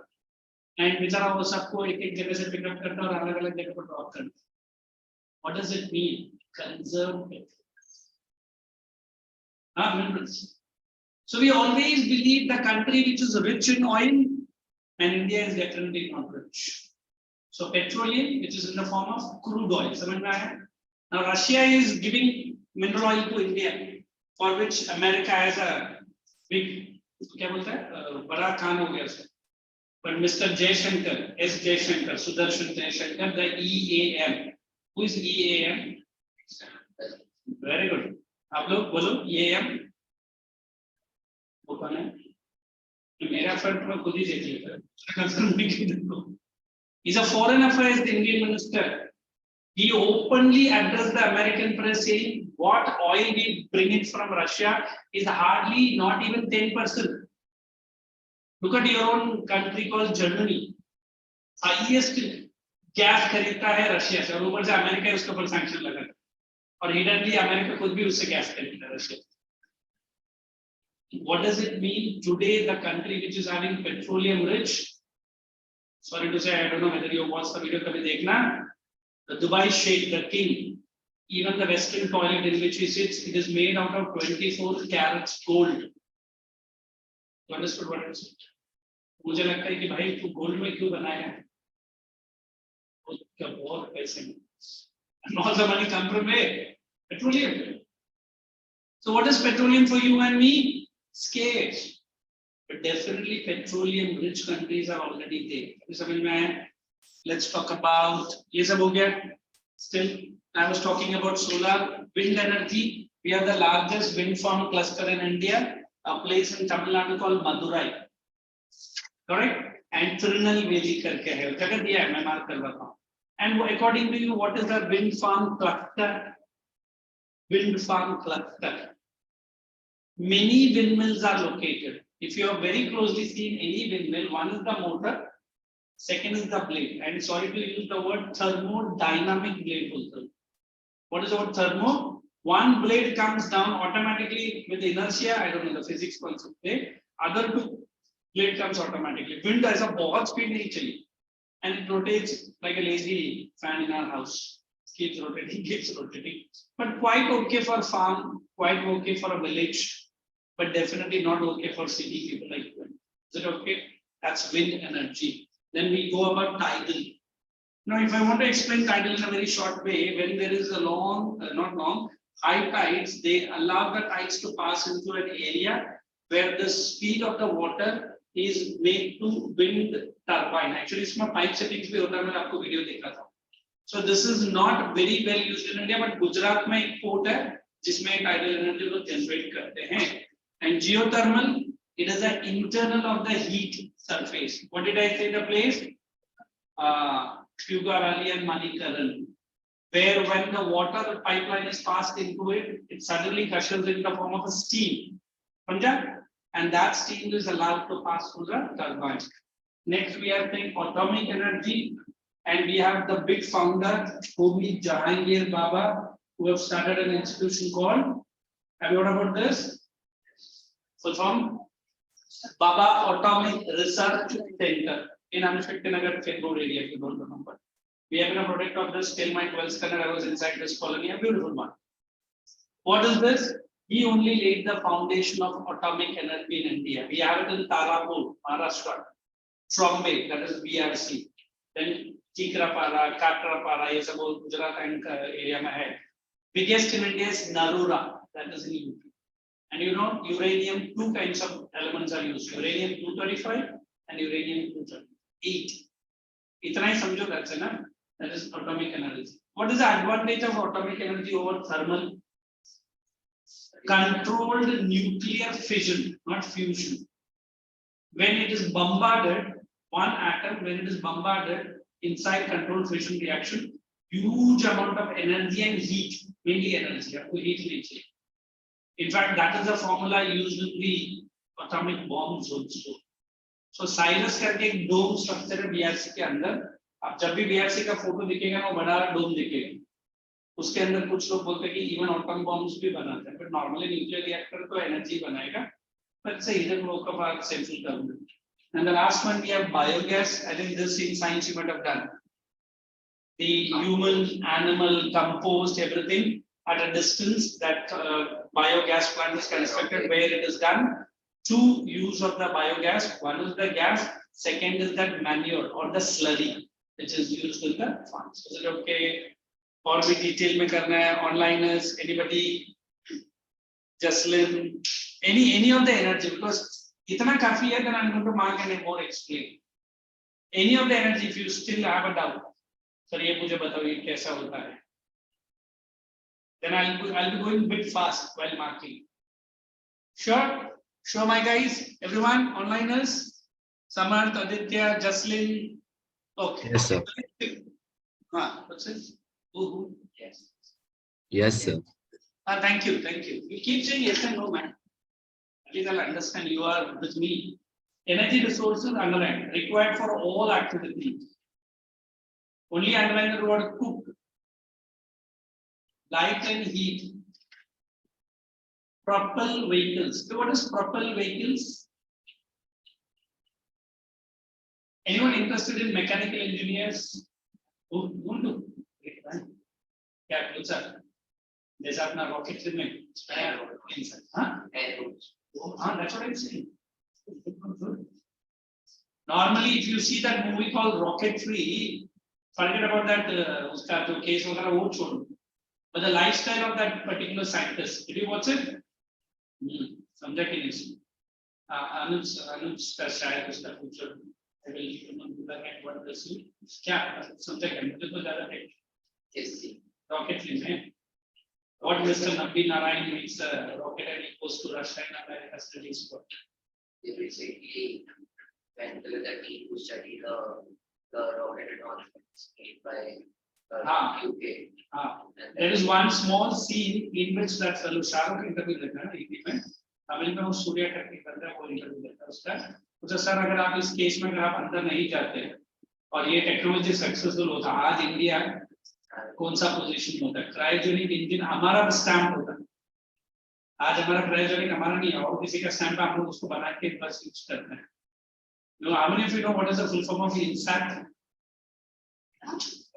Speaker 1: and बेचारा वो सबको एक-एक जगह से pick up करता और अलग-अलग जगह पर drop करता. What does it mean? Conserve it. Minerals. So we always believe the country which is rich in oil, and India is definitely not rich. So petroleum, which is in the form of crude oil. Now Russia is giving mineral oil to India, for which America has a big, bada khan ho gaya. But Mr. Jaishankar, S. Jaishankar, Sudarshan Jaishankar, the EAM. Who is EAM? Very good. आप लोग बोलो EAM. वो कौन है? मेरा फर्क मैं खुद ही देख लेता हूँ. He's a foreign affairs Indian minister. He openly addressed the American press saying what oil we bring in from Russia is hardly not even 10%. Look at your own country called Germany. Highest gas खरीदता है Russia से और ऊपर से America उसके ऊपर sanction लगा और हिडनली अमेरिका खुद भी उससे गैस खरीदता है Russia. What does it mean today? The country which is having petroleum rich. Sorry to say, I don't know whether you watched the video. Kabhi dekhna. The Dubai Sheikh, the king, even the Western toilet in which he sits, it is made out of 24 carats gold. You understood what I said? मुझे लगता है कि भाई तू gold में क्यों बनाया है? क्या बहुत पैसे में? And all the money come from where? Petroleum. So what is petroleum for you and me? Scarce. But definitely petroleum rich countries are already there. Let's talk about still I was talking about solar wind energy. We have the largest wind farm cluster in India, a place in Tamil Nadu called Madurai. Correct? And Tirunelveli karke hai. Jaga diya hai, main mark karwata hu. And according to you, what is the wind farm cluster? Wind farm cluster. Many windmills are located. If you have very closely seen any windmill, one is the motor, second is the blade. And sorry to use the word thermodynamic blade also. What is the word thermo? One blade comes down automatically with inertia. I don't know the physics concept. Other two blade comes automatically. Wind has a बहुत speed नहीं चाहिए, and it rotates like a lazy fan in our house. Keeps rotating. But quite okay for farm, quite okay for a village. But definitely not okay for city people like wind. Is it okay? That's wind energy. Then we go about tidal. Now, if I want to explain tidal in a very short way, when there is a high tides, they allow the tides to pass into an area where the speed of the water is made to wind turbine. Actually, इसमें pipe settings भी होता है. मैंने आपको video देखा था. So this is not very well used in India, but Gujarat में एक port है जिसमें tidal energy को generate करते हैं. And geothermal, it is the internal of the heat surface. What did I say the place? Puga Valley and Manikaran, where when the water pipeline is passed into it, it suddenly gushes in the form of a steam. And that steam is allowed to pass through the turbine. Next, we are saying atomic energy, and we have the big founder, Homi Jahangir Baba, who have started an institution called, have you heard about this? So from Baba Atomic Research Center in Amshakti-Nagar, Chennur area, if you don't remember. We have been a product of this till my 12th standard. I was inside this colony, a beautiful one. What is this? He only laid the foundation of atomic energy in India. We have it in Tarapur, Maharashtra, Trombay, that is BRC. Then Tikrapara, Katrapara, ये सब Gujarat and area में है. Biggest in India is Narura, that is in UP. And you know, uranium, two kinds of elements are used: uranium-235 and uranium-238. इतना ही समझो, that's enough. That is atomic energy. What is the advantage of atomic energy over thermal? Controlled nuclear fission, not fusion. When it is bombarded, one atom, when it is bombarded inside controlled fission reaction, huge amount of energy and heat, mainly energy, heat. In fact, that is the formula used in the atomic bombs also. So Cyrus करके एक dome structure है BRC के अंदर. अब जब भी BRC का photo दिखेगा ना, बड़ा डोम दिखेगा. उसके अंदर कुछ लोग बोलते हैं कि इवन एटॉम बॉम्ब्स भी बनाते हैं, बट नॉर्मली न्यूक्लियर रिएक्टर तो एनर्जी बनाएगा, but it's a hidden work of our central government. And the last one, we have biogas. I think this in science you might have done. The human, animal, compost, everything at a distance. That biogas plant is constructed where it is done. Two use of the biogas. One is the gas. Second is that manure or the slurry, which is used in the farms. Is it okay? Or we detail में करना है, online is anybody, Jaslin, any of the energy, because इतना काफी है, then I'm going to mark and more explain. Any of the energy, if you still have a doubt, sir ये मुझे बताओ ये कैसा होता है, then I'll be going a bit fast while marking. Sure, my guys, everyone, onliners, Samarth, Aditya, Jaslin, okay.
Speaker 6: Yes, sir.
Speaker 1: What's this? Yes.
Speaker 6: Yes, sir.
Speaker 1: Thank you. You keep saying yes and no, man. At least I'll understand you are with me. Energy resources underlined, required for all activities. Only underline the word cook. Light and heat. Propel vehicles. So what is propel vehicles? Anyone interested in mechanical engineers? Who do? क्या sir जैसे अपना rocket में that's what I'm saying. Normally if you see that movie called Rocketry, forget about that उसका जो case वगैरह वो छोड़ो, but the lifestyle of that particular scientist, did you watch it? समझा कि नहीं? अनुज का शायद उसका फ्यूचर what does he क्या समझा क्या मुझे तो ज्यादा है Rocketry में what Mr. Nabi Narayan makes a rocket and he goes to Russia and America studies what?
Speaker 4: They basically went with the team to study the rocket and all made by UK.
Speaker 1: There is one small scene in which that fellow Shahrukh interview लेता है हिंदी में, तमिल में वो सूर्या करके करता है, वो interview लेता है उसका. तो सर अगर आप इस केस में अगर आप अंदर नहीं जाते और ये टेक्नोलॉजी सक्सेसफुल होता, आज इंडिया कौन सा पोजीशन होता है? क्रायोजेनिक इंजन हमारा स्टैम्प होता है. आज हमारा क्रायोजेनिक हमारा नहीं है और किसी का स्टैम्प हम लोग उसको बना के बस यूज करते हैं. You know, how many of you know what is the full form of INSAT?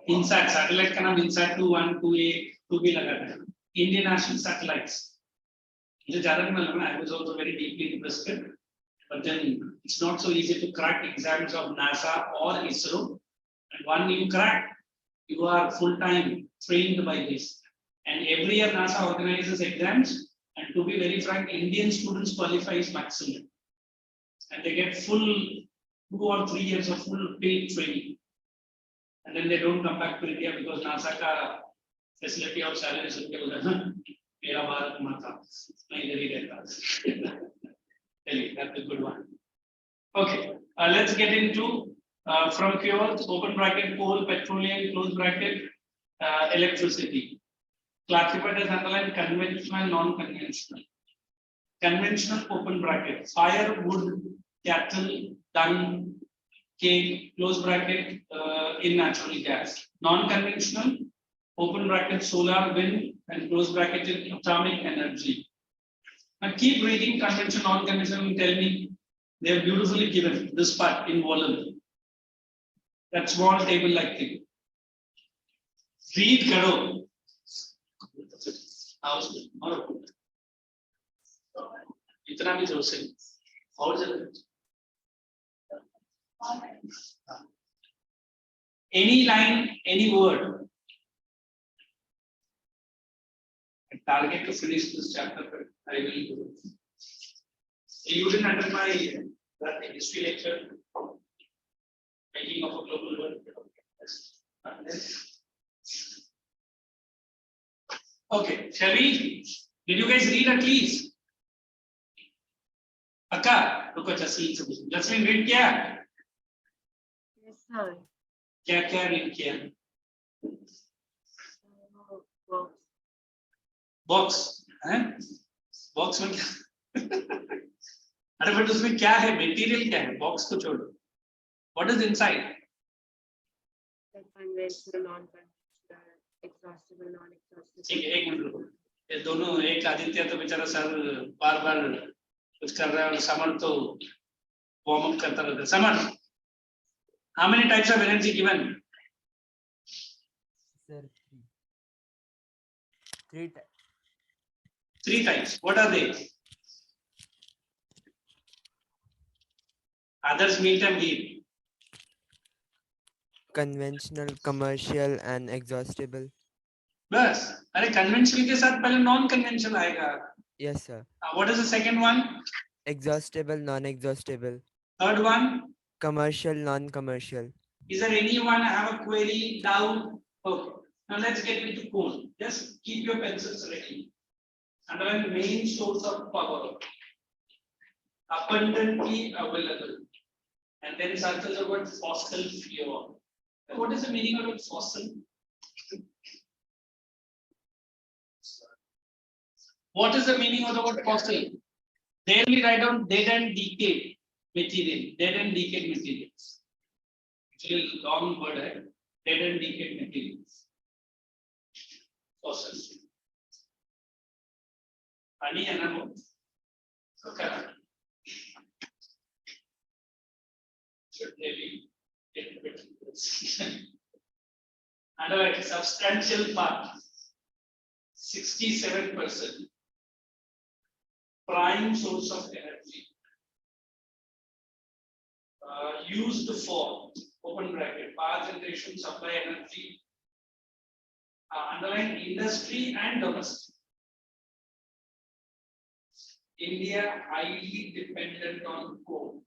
Speaker 1: INSAT satellite का नाम INSAT 2-1, 2A, 2B लगा है. Indian National Satellites. मुझे ज़्यादा नहीं मालूम है. I was also very deeply interested, but then it's not so easy to crack exams of NASA or ISRO. And one you crack, you are full-time trained by this. And every year NASA organizes exams. And to be very frank, Indian students qualify as maximum. And they get full 2 or 3 years of full paid training. and then they don't come back to India because NASA का facility और salary सब के उधर ना मेरा भारत माता नहीं इधर ही रहता है that's a good one. Okay, let's get into from fuels, open bracket, coal, petroleum, close bracket, electricity. Classified as underlined conventional, non-conventional. Conventional, open bracket, fire, wood, cattle, dung, cake, close bracket, in natural gas. Non-conventional, open bracket, solar, wind, and close bracket in atomic energy. Now keep reading conventional, non-conventional, and tell me. They are beautifully given this part in volume. That small table like thing. Read karo. इतना भी जोर से और जरूर. Any line, any word. I target to finish this chapter. I will do it. You didn't attend my that history lecture. Making of a global world. Okay, shall we? Did you guys read at least? Akka, look at Jasleen. Jasleen, read क्या?
Speaker 5: Yes, sir.
Speaker 1: क्या read किया?
Speaker 5: Well,
Speaker 1: Box, हैं? Box में क्या? अरे but उसमें क्या है? Material क्या है? Box को छोड़ो. What is inside?
Speaker 5: the conventional, non-conventional, exhaustible, non-exhaustible.
Speaker 1: ठीक है, एक मिनट रुको. ये दोनों एक आदित्य तो बेचारा सर बार-बार कुछ कर रहा है और समर तो वार्म अप करता रहता है. Samar, how many types of energy given?
Speaker 3: Sir, three types.
Speaker 1: 3 types. What are they? Others meet and leave.
Speaker 3: Conventional, commercial, and exhaustible.
Speaker 1: बस. अरे conventional के साथ पहले non-conventional आएगा.
Speaker 3: Yes, sir.
Speaker 1: What is the second one?
Speaker 3: Exhaustible, non-exhaustible.
Speaker 1: Third one?
Speaker 3: Commercial, non-commercial.
Speaker 1: Is there anyone have a query, doubt? Okay. Now let's get into coal. Just keep your pencils ready. Underline main source of power. Abundantly available. And then search the word fossil fuel. What is the meaning of it, fossil? What is the meaning of the word fossil? They only write down dead and decayed material. Dead and decayed materials. Actually, long word है. Dead and decayed materials. Fossil. Honey and a okay. Should maybe get a bit. And a substantial part, 67%. Prime source of energy. Used for open bracket power generation, supply energy. Underline industry and domestic. India highly dependent on coal.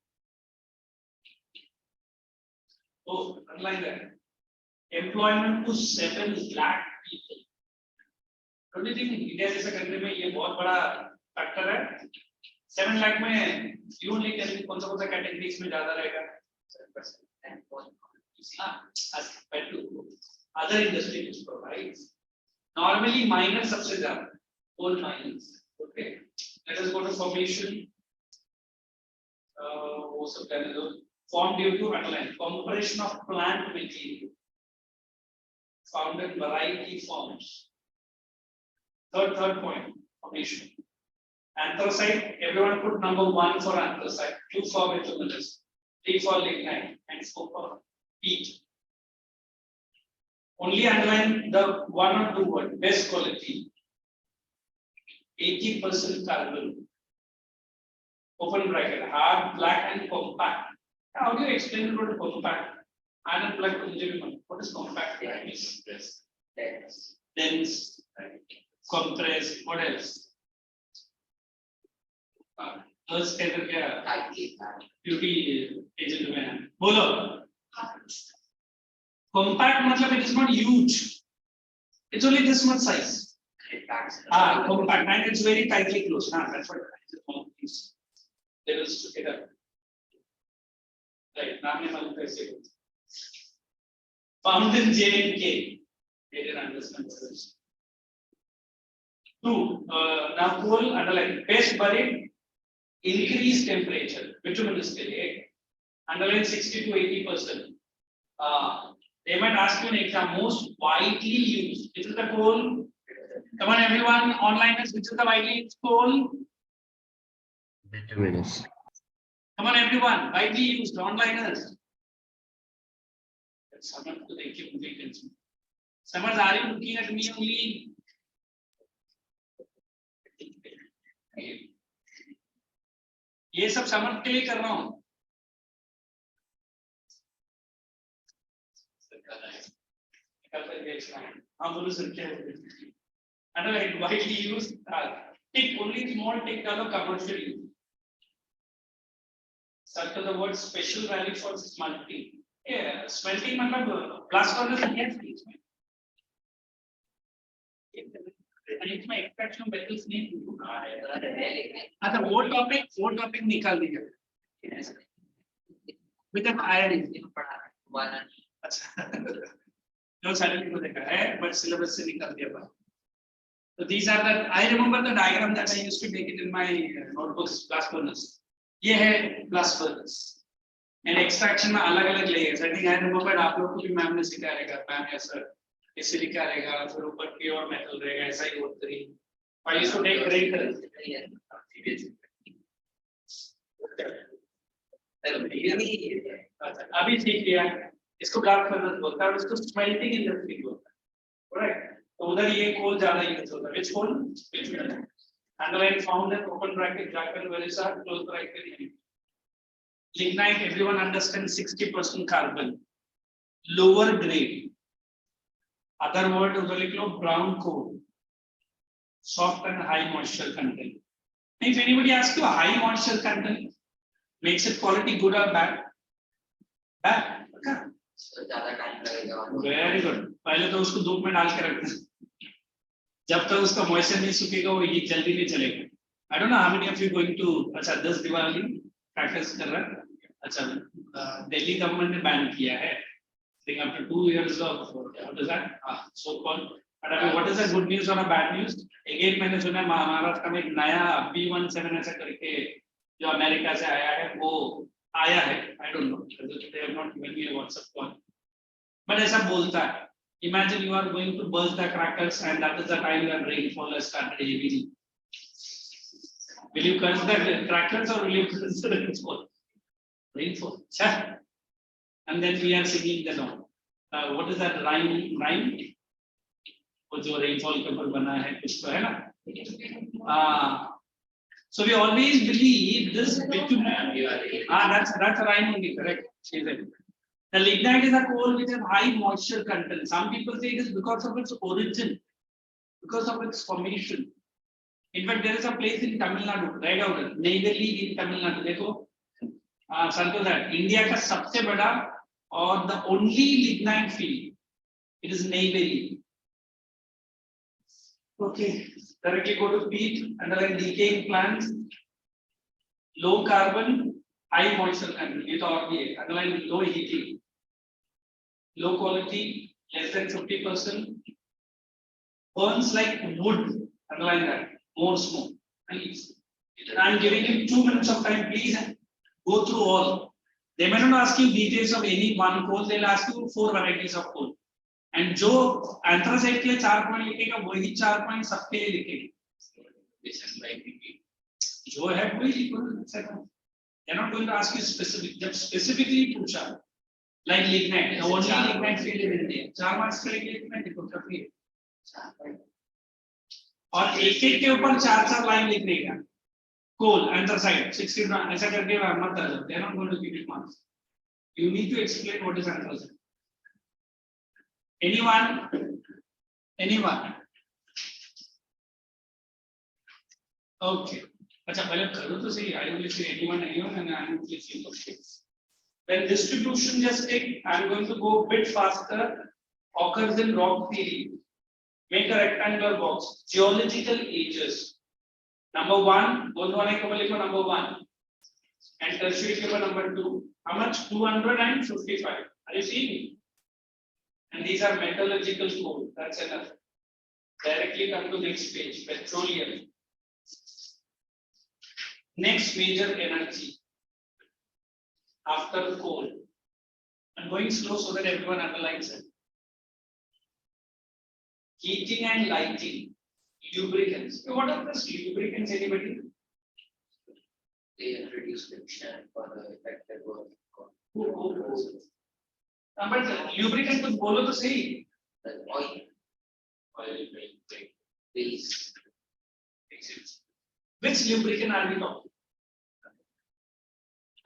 Speaker 1: Oh, underline that. Employment to 7 lakh people. Don't you think India जैसा country में ये बहुत बड़ा factor है? 7 lakh में you only tell me कौन सा categories में ज़्यादा रहेगा?
Speaker 4: 7%
Speaker 1: As compared to other industries which provides. Normally miners सबसे ज़्यादा. Coal miners. Okay. Let us go to formation. वो सब कहने दो. Formed due to underline compression of plant material. Found in variety forms. Third point, formation. Anthracite, everyone put number 1 for anthracite, 2 for bituminous, 3 for lignite, and 4 for peat. Only underline the 1 or 2 word, best quality. 80% carbon. Open bracket, hard, black, and compact. How do you explain the word compact? Hard and black, what is compact? Dense, compressed, what else? First कहते क्या? Beauty agent में. बोलो. Compact matlab it is not huge. It's only this much size. Compact, and it's very tightly closed. That's what all these levels together. Right, found in J and K. They didn't understand this. 2. Now coal underline best buried increased temperature. Bituminous underline 60 to 80%. They might ask you an exam most widely used. Which is the coal? Come on, everyone, online is which is the widely used coal?
Speaker 6: Bituminous.
Speaker 1: Come on, everyone, widely used onliners. Someone to take you vacancy. Someone are you looking at me only? ये सब समझ के लिए कर रहा हूँ. हम बोलो सर क्या है? Underline widely used. Take only small take डालो commercial use. Circle the word special value for smelting. Yeah, smelting मतलब blast furnace है इसमें. इसमें extraction metals नहीं अच्छा वो topic निकाल दीजिए. Because iron अच्छा no suddenly को देखा है but syllabus से निकाल दिया बात. So these are the I remember the diagram that I used to make it in my notebooks. Blast furnace. ये है blast furnace. And extraction में अलग-अलग layers. I think I remember आप लोग को भी मैम ने सिखाया रहेगा. मैम या सर ये सिलिका रहेगा फिर ऊपर प्योर मेटल रहेगा ऐसा ही होता है. I used to take great अभी सीख लिया इसको ब्लास्ट फर्नेस बोलता है और इसको स्मेल्टिंग इंडस्ट्री बोलता है. राइट तो उधर ये कोल ज्यादा यूज होता है. Which coal? Bitumen. Underline found in open bracket Japan Verisa close bracket. Lignite, everyone understands 60% carbon. Lower grade. Other word उधर लिख लो brown coal. Soft and high moisture content. If anybody asks you high moisture content makes it quality good or bad? Bad. Okay.
Speaker 4: ज्यादा time लगेगा.
Speaker 1: Very good. पहले तो उसको धूप में डाल के रखते हैं. जब तक उसका मॉइस्चर नहीं सूखेगा वो ये जल्दी नहीं चलेगा. I don't know how many of you going to अच्छा 10 दिवाली प्रैक्टिस कर रहा है. अच्छा दिल्ली गवर्नमेंट ने बैन किया है. I think after 2 years of what is that? So called. But what is the good news or a bad news? Again मैंने सुना है महाराष्ट्र में एक नया B17 ऐसा करके जो अमेरिका से आया है वो आया है. I don't know. They have not given me a WhatsApp call. But ऐसा बोलता है. Imagine you are going to burst the crackers and that is the time when rainfall has started heavily. Will you curse the crackers or will you curse the rainfall? Rainfall. Sure. And then we are singing the song. What is that rhyme? वो जो rainfall के ऊपर बना है कुछ तो है ना? So we always believe this bitumen. That's rhyme only, correct? The lignite is a coal which has high moisture content. Some people say it is because of its origin, because of its formation. In fact, there is a place in Tamil Nadu, right out there, Neyveli in Tamil Nadu. देखो, Santosh that India का सबसे बड़ा और the only lignite field. It is Neyveli. Okay, directly go to peat, underline decaying plants, low carbon, high moisture content. It or the underline low heating. Low quality, less than 50%, burns like wood, underline that, more smoke. Please. I'm giving you 2 minutes of time, please go through all. They may not ask you details of any one coal, they'll ask you 4 varieties of coal. And जो anthracite के लिए 4 point लिखेगा वही 4 point सबके लिए लिखेगा. जो है वही लिखो. They're not going to ask you specific, जब specifically पूछा. Like lignite, the only lignite field in India. 4 marks के लिए lignite लिखो काफी है. और एक-एक के ऊपर 4-4 लाइन लिखने का. Coal, anthracite, 60 ऐसा करके मत आ जाओ. They're not going to give you marks. You need to explain what is anthracite. Anyone? Okay. अच्छा पहले करो तो सही. I will say anyone and I will say okay. When distribution, just take, I'm going to go a bit faster, occurs in rock theory. Make a rectangular box. Geological ages. Number 1, number 1. And tertiary paper number 2. How much? 255. Are you seeing? And these are metallurgical coal. That's enough. Directly come to next page. Petroleum. Next major energy. After coal. I'm going slow so that everyone underlines it. Heating and lighting. Lubricants. What are these lubricants, anybody?
Speaker 4: They reduce friction for the effective work.
Speaker 1: But lubricant कुछ बोलो तो सही.
Speaker 4: The oil, base.
Speaker 1: Which lubricant are we talking?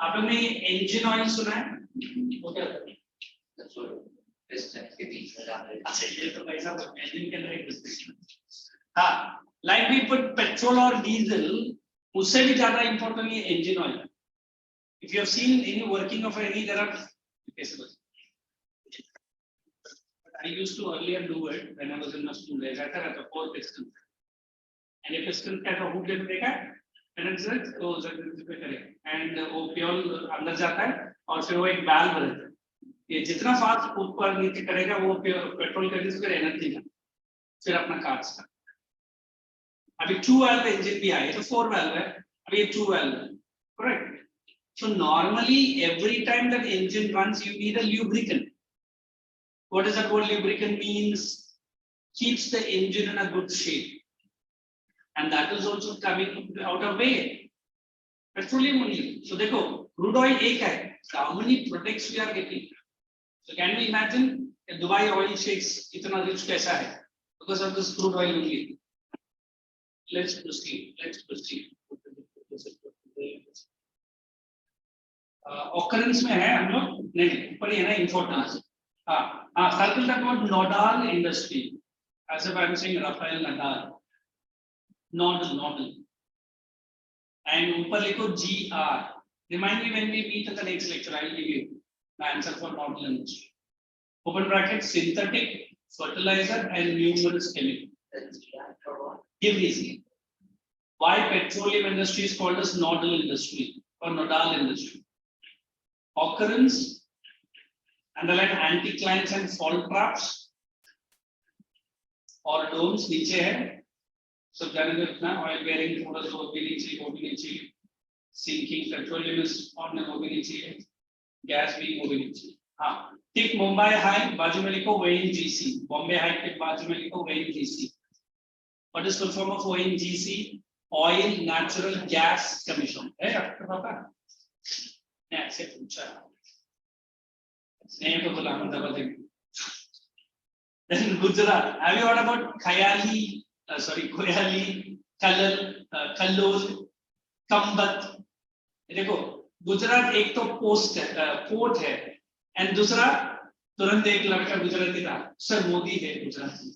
Speaker 1: आपने engine oil सुना है? वो क्या होता है?
Speaker 4: That's what piston के बीच में डाल रहे हैं.
Speaker 1: अच्छा ये तो पैसा engine के अंदर एक piston. हाँ, like we put petrol or diesel, उससे भी ज़्यादा important ये engine oil. If you have seen any working of any, there are. I used to earlier do it when I was in the school. I had a 4 pistons. And a piston का तो hook देगा, and it's it, वो जब पे करेगा, and वो fuel अंदर जाता है, और फिर वो एक valve रहता है. ये जितना fast ऊपर नीचे करेगा, वो पेट्रोल का जिसमें एनर्जी का, फिर अपना कार स्टार्ट. अभी 2 valve engine भी आए, तो 4 valve है, अभी ये 2 valve है, correct? So normally every time that engine runs, you need a lubricant. What does that word lubricant means? Keeps the engine in a good shape. And that is also coming out of where? Petroleum only. So देखो, crude oil एक है. How many products we are getting? So can we imagine Dubai oil sheikhs इतना rich कैसा है? Because of this crude oil only. Let's proceed. Occurrence में है हम लोग नहीं ऊपर ही है ना importance. Circle that word nodal industry. As if I'm saying Rafael Nadal. Nodal. And ऊपर लिखो GR. Remind me when we meet at the next lecture. I will give you the answer for nodal industry. Open bracket synthetic, fertilizer, and numerous chemical. Give reason. Why petroleum industry is called as nodal industry or nodal industry? Occurrence, underline anticlines and fault traps, और domes नीचे है, सब जानेंगे इतना oil bearing थोड़ा सा वो भी नीचे, sinking petroleum is on वो भी नीचे है, gas भी वो भी नीचे. हाँ, tick Mumbai high बाजू में लिखो ONGC, Bombay high tick बाजू में लिखो ONGC. What is full form of ONGC? Oil Natural Gas Commission. है आपको पता? नहीं ऐसे पूछा. नहीं तो बोला हम दबा देंगे. Then Gujarat. Have you heard about Koyali, Kallol, Kambat? देखो गुजरात एक तो पोर्ट है एंड दूसरा तुरंत एक लड़का गुजराती था सर मोदी है गुजरात में.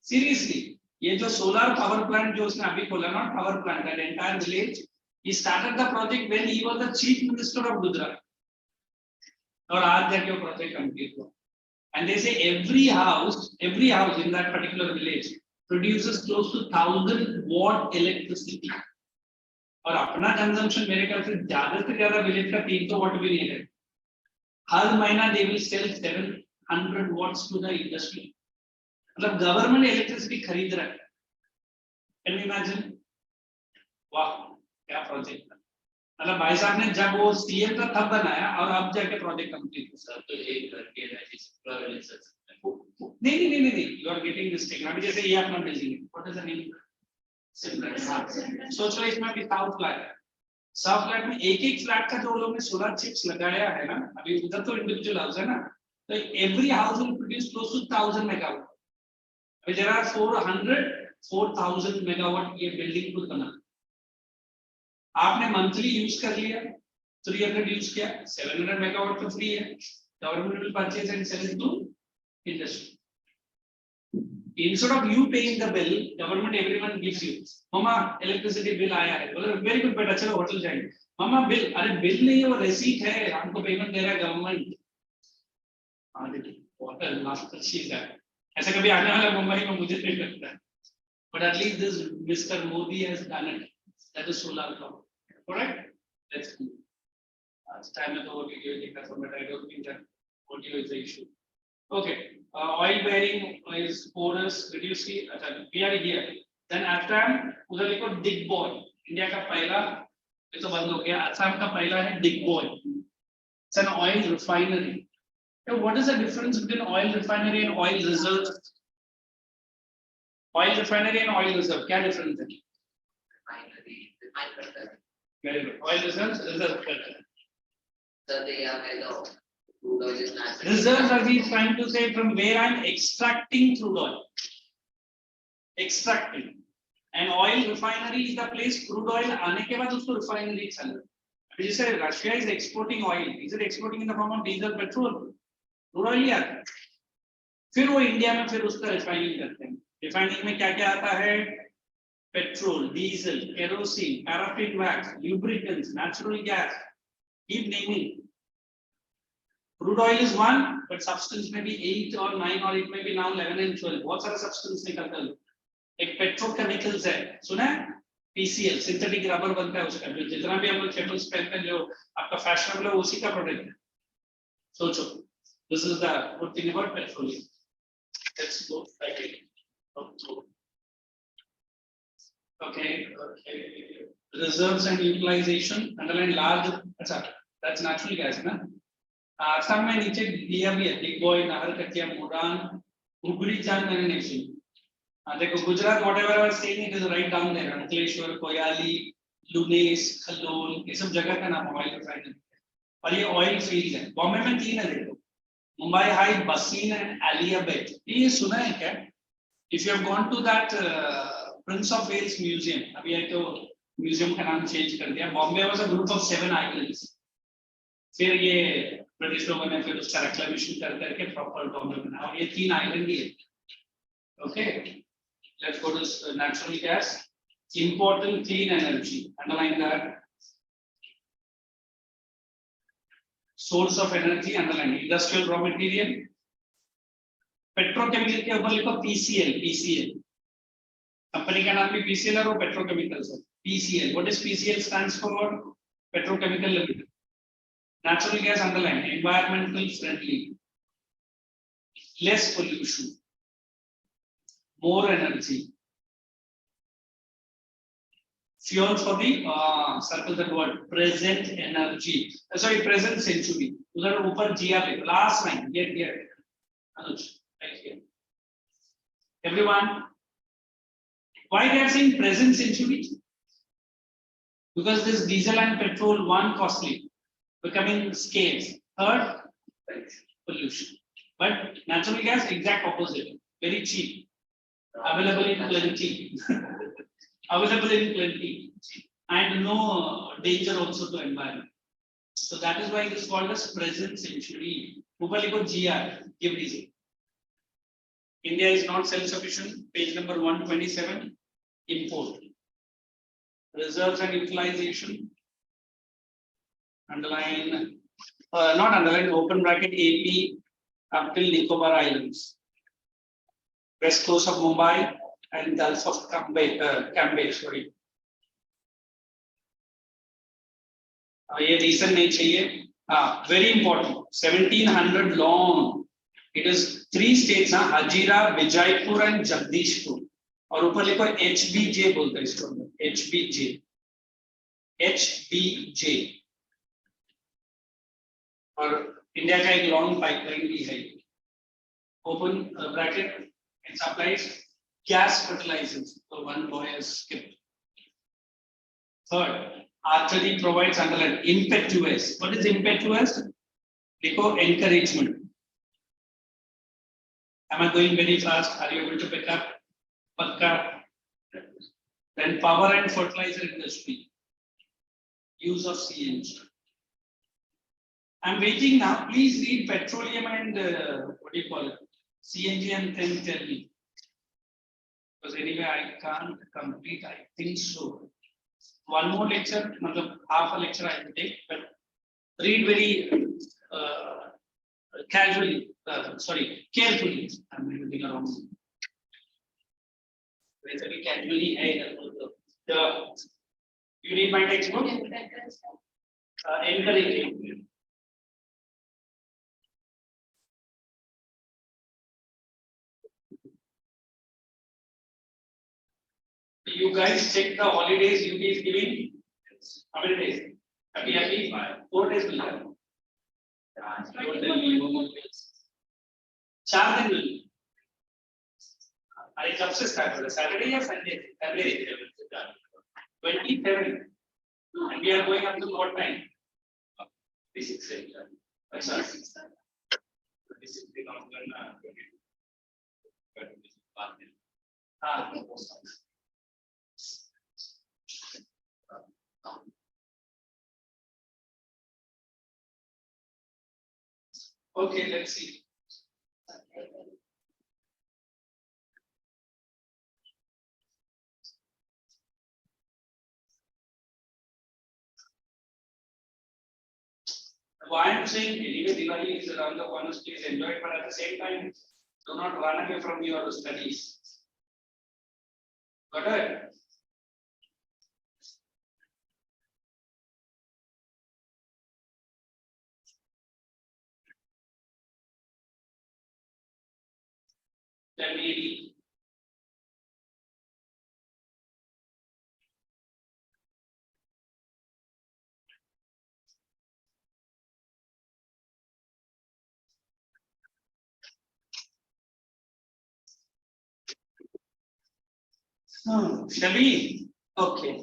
Speaker 1: सीरियसली ये जो सोलर पावर प्लांट जो उसने अभी खोला ना power plant that entire village he started the project when he was the chief minister of Gujarat. और आज जाके वो प्रोजेक्ट कंप्लीट हुआ. And they say every house in that particular village produces close to 1000 watt electricity. और अपना consumption मेरे ख्याल से ज्यादा विलेज का 300 वाट भी नहीं है. हर महीना they will sell 700 watts to the industry. मतलब गवर्नमेंट इलेक्ट्रिसिटी खरीद रहा है. Can you imagine? वाह क्या प्रोजेक्ट था. मतलब भाई साहब ने जब वो सीएम का तब बनाया और अब जाके प्रोजेक्ट कंप्लीट हुआ. सर तो एक करके नहीं you are getting this technology. जैसे ये अपना बिल्डिंग है. What is the name? सोच लो इसमें भी साउथ फ्लैट में एक फ्लैट का जो लोग ने सोलर चिप्स लगाया है ना अभी उधर तो इंडिविजुअल हाउस है ना तो every house will produce close to 1000 megawatt. अभी देयर आर 4000 मेगावाट ये बिल्डिंग खुद बना. आपने मंथली यूज कर लिया 300 यूज किया 700 मेगावाट तो फ्री है. Government will purchase and sell to industry. instead of you paying the bill, government everyone gives you. Mama electricity bill आया है, बोले very good बेटा चलो होटल जाएंगे. Mama bill, अरे bill नहीं है वो receipt है, हमको payment दे रहा है government. हाँ देखिए, what a master चीज है. ऐसा कभी आने वाला मुंबई में मुझे नहीं लगता है. But at least this Mr. Modi has done it. That is solar power. Correct? Let's move. It's time to go video देखा so but I don't think that audio is the issue. Okay. Oil bearing is porous. Did you see? We are here. Then Assam, उधर लिखो dig boy. India का पहला ये तो बंद हो गया. Assam का पहला है dig boy. It's an oil refinery. Now, what is the difference between oil refinery and oil reserve? Oil refinery and oil reserve. क्या difference है?
Speaker 4: Refinery.
Speaker 1: Very good. Oil reserves, reserve.
Speaker 4: So they are kind of crude oil is natural.
Speaker 1: Reserves are we trying to say from where I'm extracting crude oil. Extracting. And oil refinery is the place crude oil आने के बाद उसको refinery चल रहा है. You say Russia is exporting oil. Is it exporting in the form of diesel, petrol? Crude oil ही आता है. फिर वो इंडिया में फिर उसका refining करते हैं. Refining में क्या क्या आता है? Petrol, diesel, kerosene, paraffin wax, lubricants, natural gas. Keep naming. Crude oil is one, but substance may be 8 or 9 or it may be now 11 and 12. बहुत सारा substance निकलता है. एक petrochemicals है, सुना है? PCL, synthetic rubber बनता है उसका. जो जितना भी हम लोग chemicals पहनते हैं जो आपका fashionable है उसी का product है. सोचो. This is the good thing about petroleum. Let's go again. Okay. Reserves and utilization. Underline large. That's natural gas, na? Assam में नीचे दिया भी है. Big boy, Naharkatia, Mudan, Hubli, Chan, and Nation. देखो Gujarat, whatever I was saying, it is right down there. Ankleshwar, कोयाली, लुनेस, खलोल, ये सब जगह का नाम oil refinery. और ये oil fields है. बॉम्बे में 3 है देखो. Mumbai High, Baseen, and Aliabad. ये सुना है क्या? If you have gone to that Prince of Wales Museum, अभी ये तो म्यूजियम का नाम चेंज कर दिया. Bombay was a group of 7 islands. फिर ये ब्रिटिश लोगों ने फिर उसका reclamation करके प्रॉपर बॉम्बे बनाया. और ये 3 आइलैंड ही है. Okay, let's go to natural gas. Important clean energy. Underline that. Source of energy. Underline industrial raw material. Petrochemical के ऊपर लिखो PCL. PCL. कंपनी का नाम भी PCL है और petrochemicals है. PCL. What is PCL stands for? Petrochemical limited. Natural gas. Underline environmental friendly. Less pollution. More energy. Fuel for the circle that word present energy. Sorry, present century. उधर ऊपर GR last line. Get here. Anuj, right here. Everyone, why they are saying present century? Because this diesel and petrol, one costly, becoming scarce. Third, pollution. But natural gas, exact opposite. Very cheap. Available in plenty. Available in plenty. And no danger also to environment. So that is why it is called as present century. ऊपर लिखो GR, give reason. India is not self-sufficient. Page number 127. Import. Reserves and utilization. Underline, not underline, open bracket AP up till Nicobar Islands. West coast of Mumbai and Gulf of Cambay, sorry. ये recent नहीं चाहिए. Very important. 1700 long. It is 3 states, Hazira, Vijaypur and Jagdishpur. और ऊपर लिखो HBJ बोलते हैं इसको. HBJ. HBJ. और इंडिया का एक लॉन्ग पाइपलाइन भी है. Open bracket. It supplies gas fertilizers. So one boy has skipped. Third, archery provides underline impetuous. What is impetuous? Because encouragement. Am I going very fast? Are you able to pick up? Pakka. Then power and fertilizer industry. Use of CNG. I'm waiting now. Please read petroleum and what do you call it? CNG and then tell me. Because anyway, I can't complete, I think so. One more lecture, half a lecture I will take, but read very casually, carefully. I'm reading around. Very casually, you need my textbook? Encouraging. You guys check the holidays UP is giving. How many days? Happy? 4 days will have. 4 दिन will. अरे कब से start होगा? Saturday या Sunday? Sunday 27. And we are going up to what time? 26. अच्छा. 26 हाँ. Okay, let's see. Why I'm saying anyway Diwali is around the corner, please enjoy it, but at the same time, do not run away from your studies. Got it? Let me read. Shall we? Okay.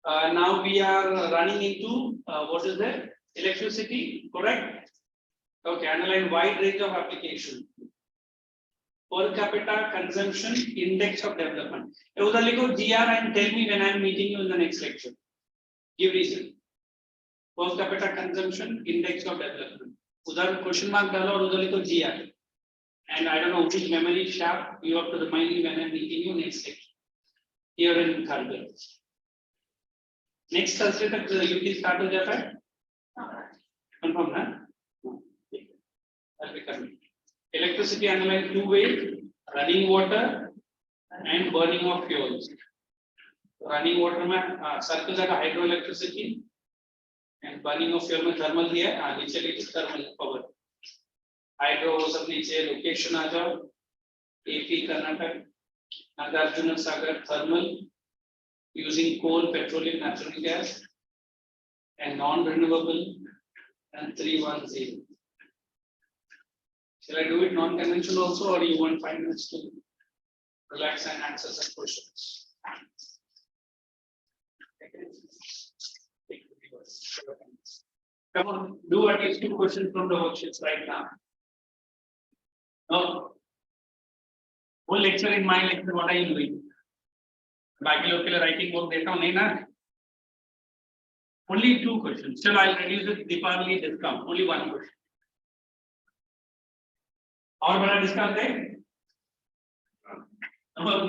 Speaker 1: Now we are running into what is that? Electricity, correct? Okay, analyze wide range of application. Per capita consumption index of development. उधर लिखो GR and tell me when I am meeting you in the next lecture. Give reason. Per capita consumption index of development. उधर question mark डालो और उधर लिखो GR. And I don't know which memory shaft you have to remind me when I am meeting you next lecture. Here in Kharghar. Next Thursday तक UT start हो जाता है? Confirm ना? I'll be coming. Electricity analyzed two ways: running water and burning of fuels. Running water में circle का hydroelectricity and burning of fuel में thermal दिया है. नीचे लिखो thermal power. Hydro सब नीचे location आ जाओ. AP Karnataka, Nagarjuna Sagar thermal using coal, petroleum, natural gas and non-renewable and 310. Shall I do it non-conventional also, or you want 5 minutes to relax and answer some questions? Come on, do at least 2 questions from the worksheets right now. No. Whole lecture in my lecture, what are you doing? बाकी लोग के लिए writing work देता हूँ नहीं ना? Only 2 questions. Still, I'll reduce the Deepavali discount. Only 1 question. और बड़ा डिस्काउंट है?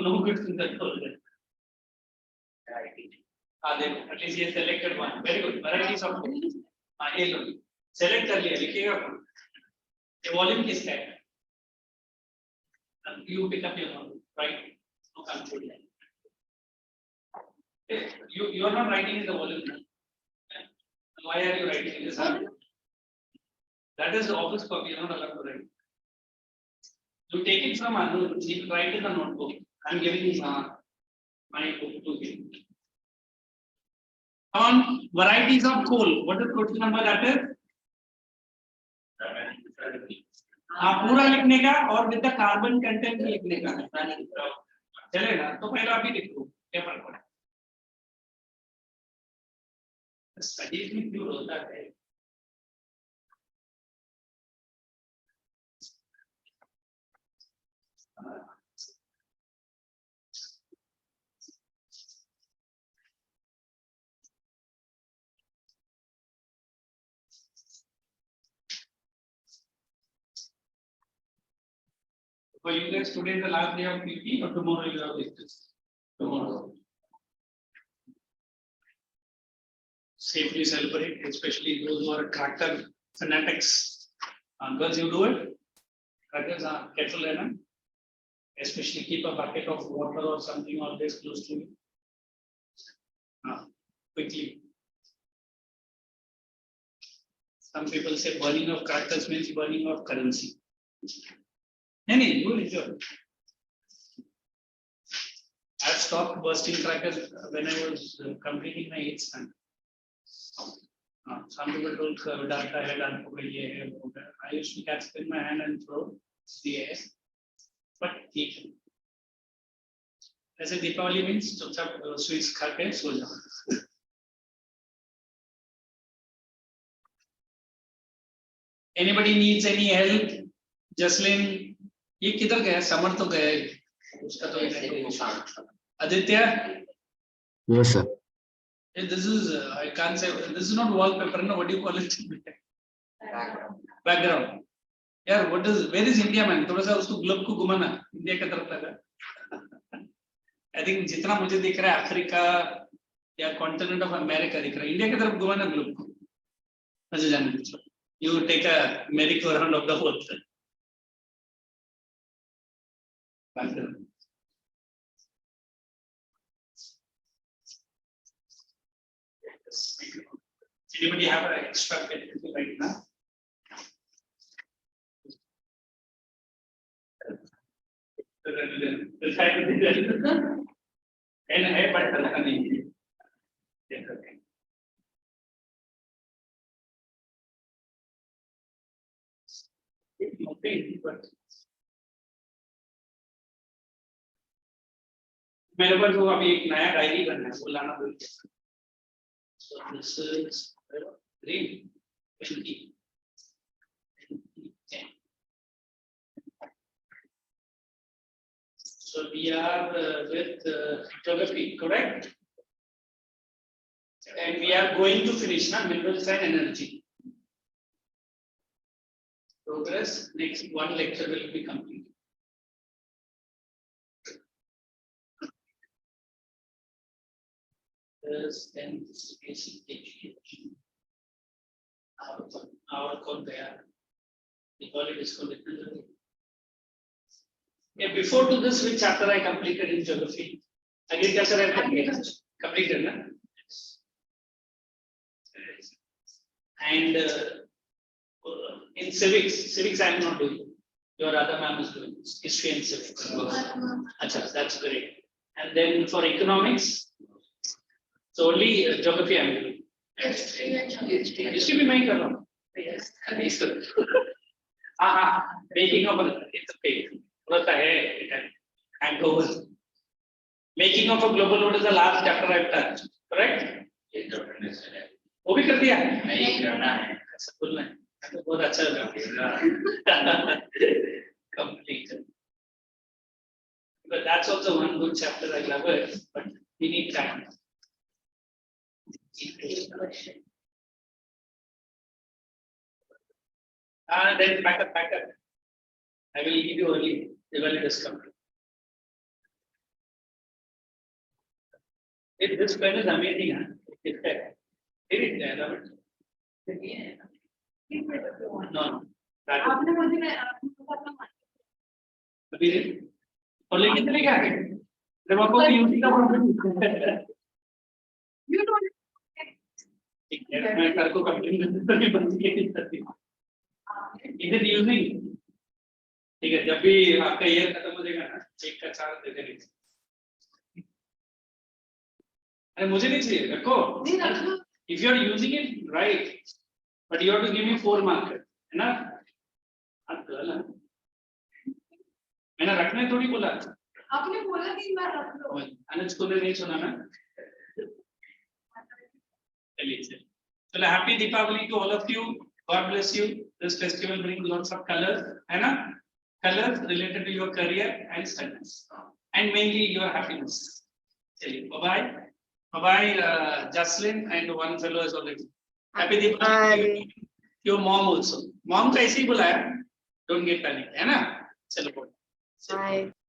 Speaker 1: No questions at all. देखो, at least ये selected one. Very good. Varieties of ये लो. Select कर लिया, लिखिएगा. ये volume किसका है? You pick up your volume, right? No control. You are not writing in the volume. Why are you writing in this? That is the office copy. You are not allowed to write. You take it from Anu. You write in the notebook. I am giving my book to him. On varieties of coal. What is question number that is? पूरा लिखने का और with the carbon content लिखने का चलेगा तो पहले आप ही लिख दो क्या फर्क पड़ता है स्टडीज में क्यों होता है For you guys, today is the last day of PP, or tomorrow you have this? Tomorrow. Safely celebrate, especially those who are cracker fanatics. Girls, you do it. Crackers are careful, enough. Especially keep a bucket of water or something always close to you. Quickly. Some people say burning of crackers means burning of currency. No, you will enjoy. I stopped bursting crackers when I was completing my 8th standard. Some people told I used to catch it in my hand and throw the air. But ऐसे Deepawali means चुपचाप sweets खा के सो जाओ. Anybody needs any help? Jaslin, ये किधर गया? Summer तो गया है. उसका तो Aditya.
Speaker 6: Yes, sir.
Speaker 1: This is I can't say this is not wallpaper. No, what do you call it? Background. Yeah, what is? Where is India, man? थोड़ा सा उसको ग्लोब को घुमाना. इंडिया की तरफ लगा. I think जितना मुझे दिख रहा है अफ्रीका या कॉन्टिनेंट ऑफ अमेरिका दिख रहा है. इंडिया की तरफ घुमाना ग्लोब को. मजे जाने दीजिए. You take a merry-go-round of the whole thing. Background. Anybody have an extra pen right now? And I but मेरे पास वो अभी एक नया डायरी बनना है, वो लाना भूल गया. So this is green 20. So we are with geography, correct? And we are going to finish now minerals and energy. Progress. Next one lecture will be complete. Then this basic KHR. Our code there. We call it disconnected. Yeah, before to this, which chapter I completed in geography? Again, chapter I completed, na? And in civics I am not doing. Your other ma'am is doing history and civics. Achha, that's great. And then for economics, so only geography I am doing. History be my column. Yes, making of it's a page. Hangover. Making of a global load is the last chapter I've touched, correct? वो भी कर दिया नहीं करना है ऐसा बोलना है तो बहुत अच्छा लगा complete but that's also one good chapter I love it but we need time. Then back up I will give you early evaluate this company. This pen is amazing, huh? It's there. I love it. No. और लेकिन चले क्या है? जब आपको use का problem
Speaker 2: You don't.
Speaker 1: मैं कर को कंप्लेंट करने बंद किया Is it using? ठीक है जब भी आपका ईयर खत्म हो जाएगा ना एक का 4 दे देंगे. अरे मुझे नहीं चाहिए रखो. If you are using it right, but you have to give me 4 markers, है ना? मैंने रखने थोड़ी बोला.
Speaker 2: आपने बोला 3 बार रख लो.
Speaker 1: अनुज को नहीं सुना ना? चलिए. So happy Deepavali to all of you. God bless you. This festival brings lots of colors, है ना? Colors related to your career and studies, and mainly your happiness. चलिए. Bye bye. Bye, Jaslin, and one fellow is already. Happy Deepavali. Your mom also. Mom का ऐसे ही बुलाया. Don't get panic, है ना? चलो.
Speaker 5: Bye.